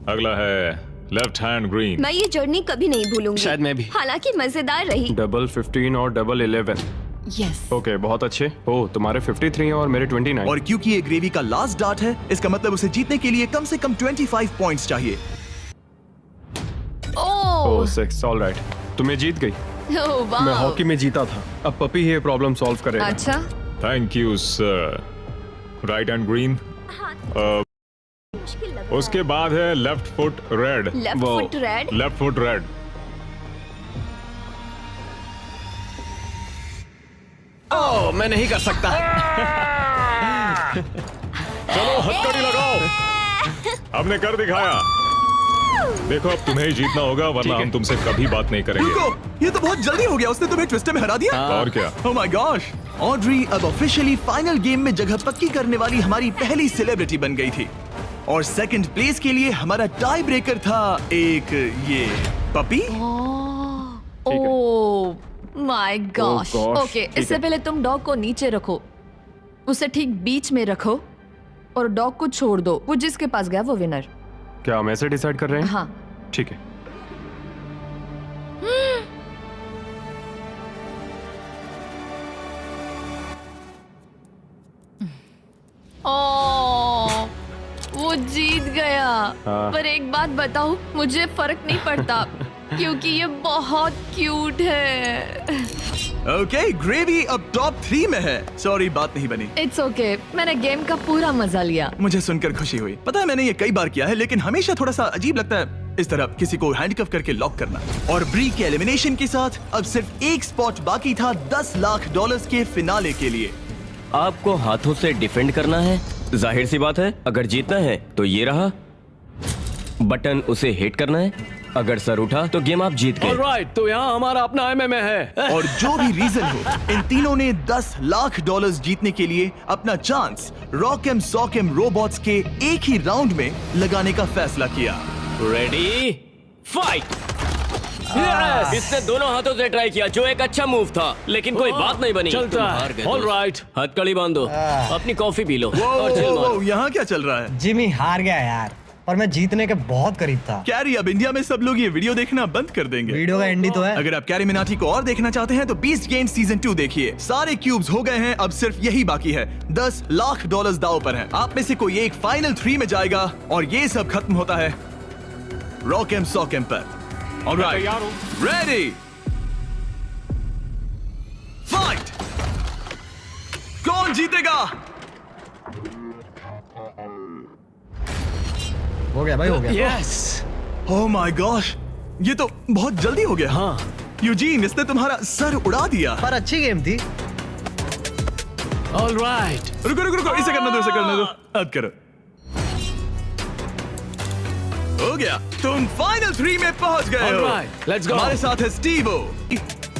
अगला है लेफ्ट हैंड ग्रीन। मैं ये जर्नी कभी नहीं भूलूंगी। शायद मैं भी। हालांकि मजेदार रही। डबल 15 और डबल 11। यस। ओके, बहुत अच्छे। ओह, तुम्हारे 53 और मेरे 29। और क्योंकि ये ग्रेवी का लास्ट डार्ट है, इसका मतलब उसे जीतने के लिए कम से कम 25 पॉइंट्स चाहिए। ओह 6, ऑलराइट। तुम्हें जीत गई। मैं हॉकी में जीता था। अब पपी ये प्रॉब्लम सॉल्व करेगा। अच्छा। Thank you sir. Right hand green. उसके बाद है left foot red. Left foot red. Left foot red. Oh, मैं नहीं कर सकता। चलो हथकड़ी लगाओ। हमने कर दिखाया। देखो अब तुम्हें ही जीतना होगा वरना हम तुमसे कभी बात नहीं करेंगे। रुको, ये तो बहुत जल्दी हो गया, उसने तुम्हें ट्विस्टर में हरा दिया। और क्या? ओह माय गॉश, ऑड्री अब ऑफिशियली फाइनल गेम में जगह पक्की करने वाली हमारी पहली सेलिब्रिटी बन गई थी और सेकंड प्लेस के लिए हमारा टाई ब्रेकर था एक ये puppy. Oh my gosh. gosh, okay, ठीक इससे है। पहले तुम डॉग को नीचे रखो, उसे ठीक बीच में रखो और डॉग को छोड़ दो। वो जिसके पास गया वो विनर। क्या हम ऐसे डिसाइड कर रहे हैं? हाँ। ठीक है। ओह, वो जीत गया। हाँ। पर एक बात बताऊं, मुझे फर्क नहीं पड़ता क्योंकि ये बहुत क्यूट है। ओके, ग्रेवी अब टॉप 3 में है। सॉरी, बात नहीं बनी। इट्स ओके, मैंने गेम का पूरा मजा लिया। मुझे सुनकर खुशी हुई। पता है मैंने ये कई बार किया है, लेकिन हमेशा थोड़ा सा अजीब लगता है इस तरह किसी को हैंडकफ करके लॉक करना। और ब्री के एलिमिनेशन के साथ अब सिर्फ एक स्पॉट बाकी था $10 लाख के फिनाले के लिए। आपको हाथों से डिफेंड करना है। जाहिर सी बात है, अगर जीतना है तो ये रहा बटन, उसे हिट करना है। अगर सर उठा तो गेम आप जीत गए। ऑलराइट, तो यहाँ हमारा अपना एमएमए है। और जो भी रीजन हो, इन तीनों ने $10 लाख जीतने के लिए अपना चांस रॉकम सॉकम रोबोट्स के एक ही राउंड में लगाने का फैसला किया। Ready, fight. इसने दोनों हाथों से ट्राई किया, जो एक अच्छा मूव था, लेकिन कोई बात नहीं बनी। चलता तुम है। हार गए। ऑलराइट, हथकड़ी बांधो, अपनी कॉफी पी लो और चिल मारो। यहाँ क्या चल रहा है? जिमी हार गया यार, पर मैं जीतने के बहुत करीब था। कैरी, अब इंडिया में सब लोग ये वीडियो देखना बंद कर देंगे। वीडियो का एंड ही तो है। अगर आप कैरी मिनाटी को और देखना चाहते हैं तो बीस्ट गेम सीजन 2 देखिए। सारे क्यूब्स हो गए हैं, अब सिर्फ यही बाकी है। $10 लाख दांव पर हैं। आप में से कोई एक फाइनल 3 में जाएगा और ये सब खत्म होता है रॉकम सॉकम पर। Alright, ready, fight. कौन जीतेगा? हो गया भाई, हो गया। यस। ओह माय गॉश, ये तो बहुत जल्दी हो गया। हाँ, यूजीन, इसने तुम्हारा सर उड़ा दिया। पर अच्छी गेम थी। ऑलराइट। रुको रुको रुको, इसे करने दो, इसे करने दो। अब करो। हो गया, तुम फाइनल 3 में पहुंच गए हो। Alright, let's go. हमारे साथ है स्टीवो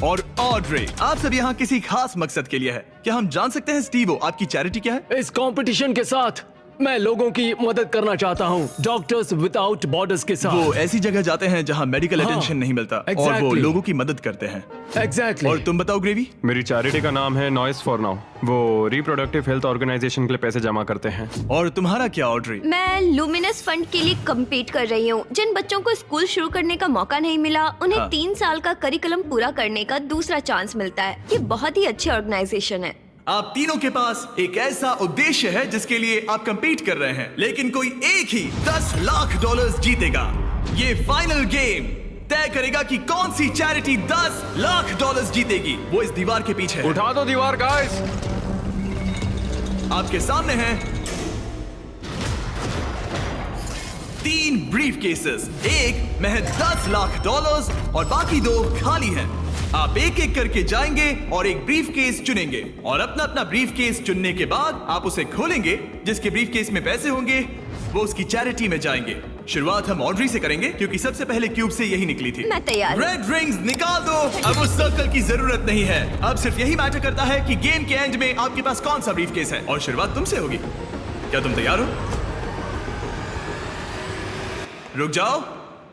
और ऑड्रे। आप सब यहाँ किसी खास मकसद के लिए है। क्या हम जान सकते हैं स्टीवो, आपकी चैरिटी क्या है? इस कंपटीशन के साथ मैं लोगों की मदद करना चाहता हूँ, डॉक्टर्स विदाउट बॉर्डर्स के साथ। वो ऐसी जगह जाते हैं जहाँ मेडिकल अटेंशन नहीं मिलता और वो exactly. लोगों की मदद करते हैं। Exactly. और तुम बताओ ग्रेवी? मेरी चैरिटी का नाम है नॉइस फॉर नाउ। वो रिप्रोडक्टिव हेल्थ ऑर्गेनाइजेशन के लिए पैसे जमा करते हैं। और तुम्हारा क्या ऑड्रे? मैं लुमिनस फंड के लिए कम्पीट कर रही हूँ। जिन बच्चों को स्कूल शुरू करने का मौका नहीं मिला, उन्हें 3 साल का करिकुलम पूरा करने का दूसरा चांस मिलता है। ये बहुत ही अच्छी ऑर्गेनाइजेशन है। आप तीनों के पास एक ऐसा उद्देश्य है जिसके लिए आप कंपीट कर रहे हैं, लेकिन कोई एक ही $10 लाख जीतेगा। ये फाइनल गेम तय करेगा कि कौन सी चैरिटी $10 लाख जीतेगी। वो इस दीवार के पीछे है। उठा दो दीवार गाइस। आपके सामने हैं 3 ब्रीफ केसेस, एक महज $10 लाख और बाकी 2 खाली हैं। आप एक एक करके जाएंगे और एक ब्रीफ केस चुनेंगे और अपना अपना ब्रीफ केस चुनने के बाद आप उसे खोलेंगे। जिसके ब्रीफ केस में पैसे होंगे वो उसकी चैरिटी में जाएंगे। शुरुआत हम ऑड्री से करेंगे क्योंकि सबसे पहले क्यूब से यही निकली थी। मैं तैयार हूं। रेड रिंग्स निकाल दो। अब उस सर्कल की जरूरत नहीं है। अब सिर्फ यही मैटर करता है कि गेम के एंड में आपके पास कौन सा ब्रीफ केस है और शुरुआत तुमसे होगी। क्या तुम तैयार हो? रुक जाओ,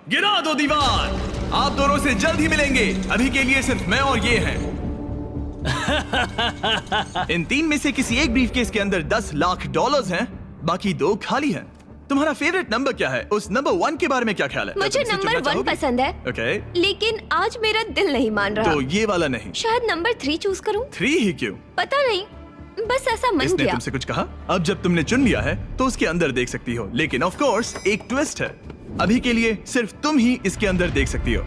गिरा दो दीवार। आप दोनों से जल्द ही मिलेंगे। अभी के लिए सिर्फ मैं और ये हैं। इन 3 में से किसी एक ब्रीफकेस के अंदर $10 लाख हैं, बाकी 2 खाली हैं। तुम्हारा फेवरेट नंबर क्या है? उस नंबर 1 के बारे में क्या ख्याल है? मुझे नंबर 1 पसंद है। ओके। लेकिन आज मेरा दिल नहीं मान रहा। तो ये वाला नहीं। शायद नंबर 3 चूज करूं। 3 ही क्यों? पता नहीं, बस ऐसा मन इसने किया। तुमसे कुछ कहा? अब जब तुमने चुन लिया है तो उसके अंदर देख सकती हो, लेकिन ऑफ कोर्स एक ट्विस्ट है। अभी के लिए सिर्फ तुम ही इसके अंदर देख सकती हो।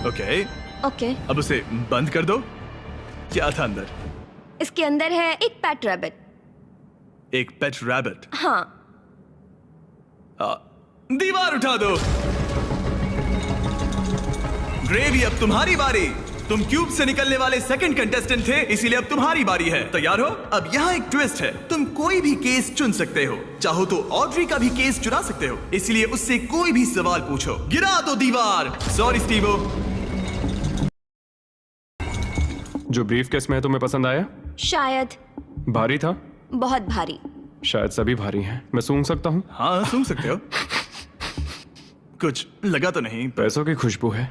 ओके। अब उसे बंद कर दो। क्या था अंदर? इसके अंदर है एक पेट रैबिट। एक पेट रैबिट? हाँ। दीवार उठा दो। ग्रेवी, अब तुम्हारी बारी। तुम क्यूब से निकलने वाले सेकंड कंटेस्टेंट थे, इसीलिए अब तुम्हारी बारी है। तैयार हो? अब यहाँ एक ट्विस्ट है। तुम कोई भी केस चुन सकते हो। चाहो तो ऑड्री का भी केस चुरा सकते हो, इसलिए उससे कोई भी सवाल पूछो। गिरा दो दीवार। Sorry Stevo. जो ब्रीफ केस में तुम्हें पसंद आया? शायद। भारी था? बहुत भारी। शायद सभी भारी हैं। मैं सूंघ सकता हूँ? हाँ, सूंघ सकते हो। कुछ लगा तो नहीं? पैसों की खुशबू है।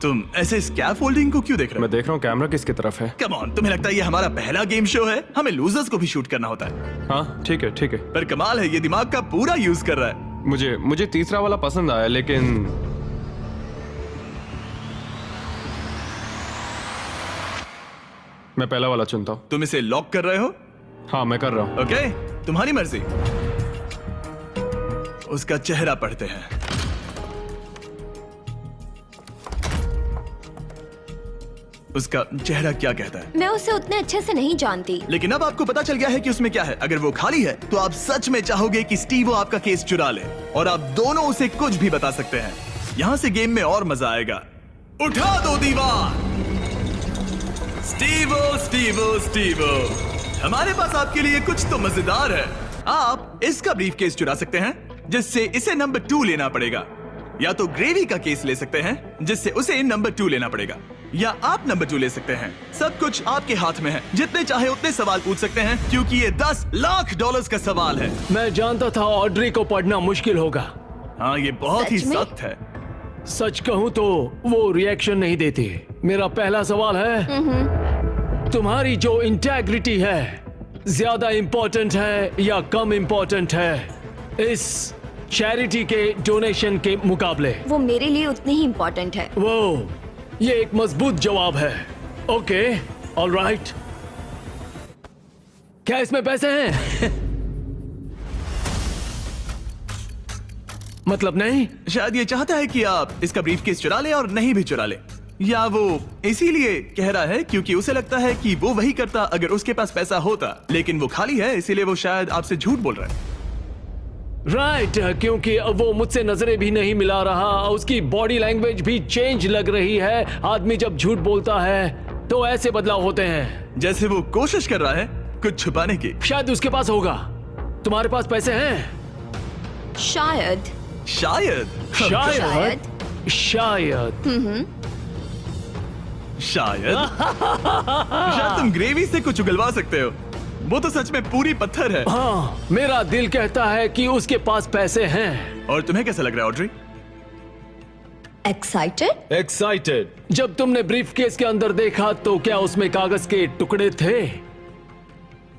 तुम ऐसे स्कैफोल्डिंग को क्यों देख रहे हो? मैं देख रहा हूँ कैमरा किसकी तरफ है। कम ऑन, तुम्हें लगता है ये हमारा पहला गेम शो है? हमें लूजर्स को भी शूट करना होता है। हाँ ठीक है ठीक है। पर कमाल है, ये दिमाग का पूरा यूज कर रहा है। मुझे तीसरा वाला पसंद आया, लेकिन मैं पहला वाला चुनता हूँ। तुम इसे लॉक कर रहे हो? हाँ मैं कर रहा हूँ। ओके, तुम्हारी मर्जी। उसका चेहरा पढ़ते हैं। उसका चेहरा क्या कहता है? मैं उसे उतने अच्छे से नहीं जानती। लेकिन अब आपको पता चल गया है कि उसमें क्या है। अगर वो खाली है तो आप सच में चाहोगे कि स्टीवो आपका केस चुरा ले, और आप दोनों उसे कुछ भी बता सकते हैं। यहाँ से गेम में और मजा आएगा। उठा दो दीवार। स्टीवो स्टीवो स्टीवो, हमारे पास आपके लिए कुछ तो मजेदार है। आप इसका ब्रीफकेस चुरा सकते हैं, जिससे इसे नंबर 2 लेना पड़ेगा, या तो ग्रेवी का केस ले सकते हैं जिससे उसे नंबर 2 लेना पड़ेगा, या आप नंबर 2 ले सकते हैं। सब कुछ आपके हाथ में है। जितने चाहे उतने सवाल पूछ सकते हैं, क्योंकि ये $10 लाख का सवाल है। मैं जानता था ऑड्री को पढ़ना मुश्किल होगा। हाँ, ये बहुत ही सख्त है। सच कहूँ तो वो रिएक्शन नहीं देती। मेरा पहला सवाल है, तुम्हारी जो इंटेग्रिटी है ज्यादा इंपॉर्टेंट है या कम इंपॉर्टेंट है इस चैरिटी के डोनेशन के मुकाबले? वो मेरे लिए उतनी ही इंपॉर्टेंट है। वो, ये एक मजबूत जवाब है। Okay, alright. क्या इसमें पैसे हैं? मतलब नहीं? शायद ये चाहता है कि आप इसका ब्रीफकेस चुरा ले और नहीं भी चुरा ले, या वो इसीलिए कह रहा है क्योंकि उसे लगता है कि वो वही करता अगर उसके पास पैसा होता, लेकिन वो खाली है, इसीलिए वो शायद आपसे झूठ बोल रहा है। राइट, क्योंकि वो मुझसे नजरें भी नहीं मिला रहा, उसकी बॉडी लैंग्वेज भी चेंज लग रही है। आदमी जब झूठ बोलता है तो ऐसे बदलाव होते हैं। जैसे वो कोशिश कर रहा है कुछ छुपाने की। शायद उसके पास होगा। तुम्हारे पास पैसे हैं? शायद शायद शायद शायद शायद शायद तुम ग्रेवी से कुछ उगलवा सकते हो। वो तो सच में पूरी पत्थर है। हाँ, मेरा दिल कहता है कि उसके पास पैसे हैं। और तुम्हें कैसा लग रहा है ऑड्री? एक्साइटेड? एक्साइटेड। जब तुमने ब्रीफ केस के अंदर देखा तो क्या उसमें कागज के टुकड़े थे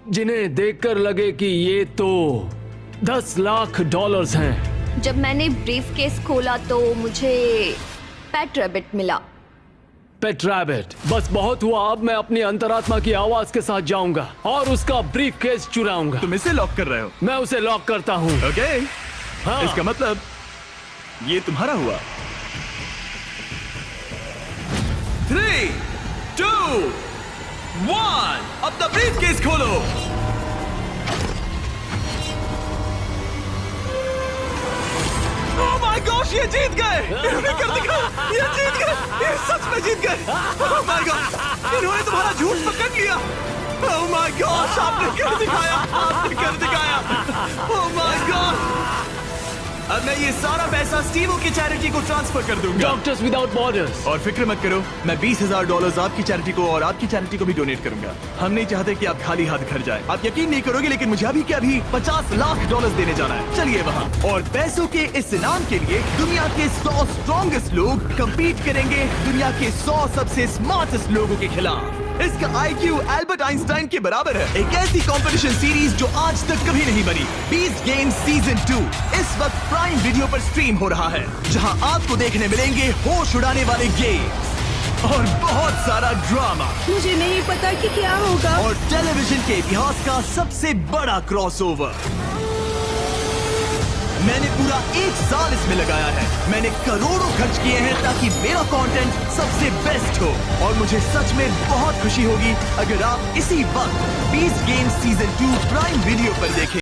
जिन्हें देखकर लगे कि ये तो $10 लाख हैं? जब मैंने ब्रीफ केस खोला तो मुझे पेट रैबिट मिला। पेट रैबिट। बस बहुत हुआ, अब मैं अपनी अंतरात्मा की आवाज के साथ जाऊंगा और उसका ब्रीफ केस चुराऊंगा। तुम इसे लॉक कर रहे हो? मैं उसे लॉक करता हूँ। ओके। हाँ। इसका मतलब ये तुम्हारा हुआ। 3, 2, 1 अपना ब्रीफ केस खोलो। ओह माय गॉश, ये जीत गए। इन्होंने कर दिखाया, ये जीत गए, ये सच में जीत गए। ओह माय गॉड, इन्होंने तुम्हारा झूठ पकड़ लिया। ओह माय गॉश, आपने कर दिखाया, आपने कर दिखाया। ओह माय गॉड, अब मैं ये सारा पैसा स्टीवो की चैरिटी को ट्रांसफर कर दूंगा। Doctors without borders. और फिक्र मत करो, मैं $20,000 आपकी चैरिटी को और आपकी चैरिटी को भी डोनेट करूंगा। हम नहीं चाहते कि आप खाली हाथ घर जाए। आप यकीन नहीं करोगे लेकिन मुझे अभी के अभी $50 लाख देने जाना है। चलिए वहाँ। और पैसों के इस इनाम के लिए दुनिया के 100 स्ट्रॉन्गेस्ट लोग कम्पीट करेंगे दुनिया के 100 सबसे स्मार्टेस्ट लोगों के खिलाफ। इसका IQ एल्बर्ट आइंस्टाइन के बराबर है। एक ऐसी कंपटीशन सीरीज जो आज तक कभी नहीं बनी। बीस्ट गेम्स सीजन 2 इस वक्त प्राइम वीडियो पर स्ट्रीम हो रहा है, जहां आपको देखने मिलेंगे होश उड़ाने वाले गेम्स और बहुत सारा ड्रामा। मुझे नहीं पता कि क्या होगा। और टेलीविजन के इतिहास का सबसे बड़ा क्रॉसओवर। मैंने पूरा 1 साल इसमें लगाया है। मैंने करोड़ों खर्च किए हैं ताकि मेरा कंटेंट सबसे बेस्ट हो। और मुझे सच में बहुत खुशी होगी अगर आप इसी वक्त beast games season 2 prime video पर देखें।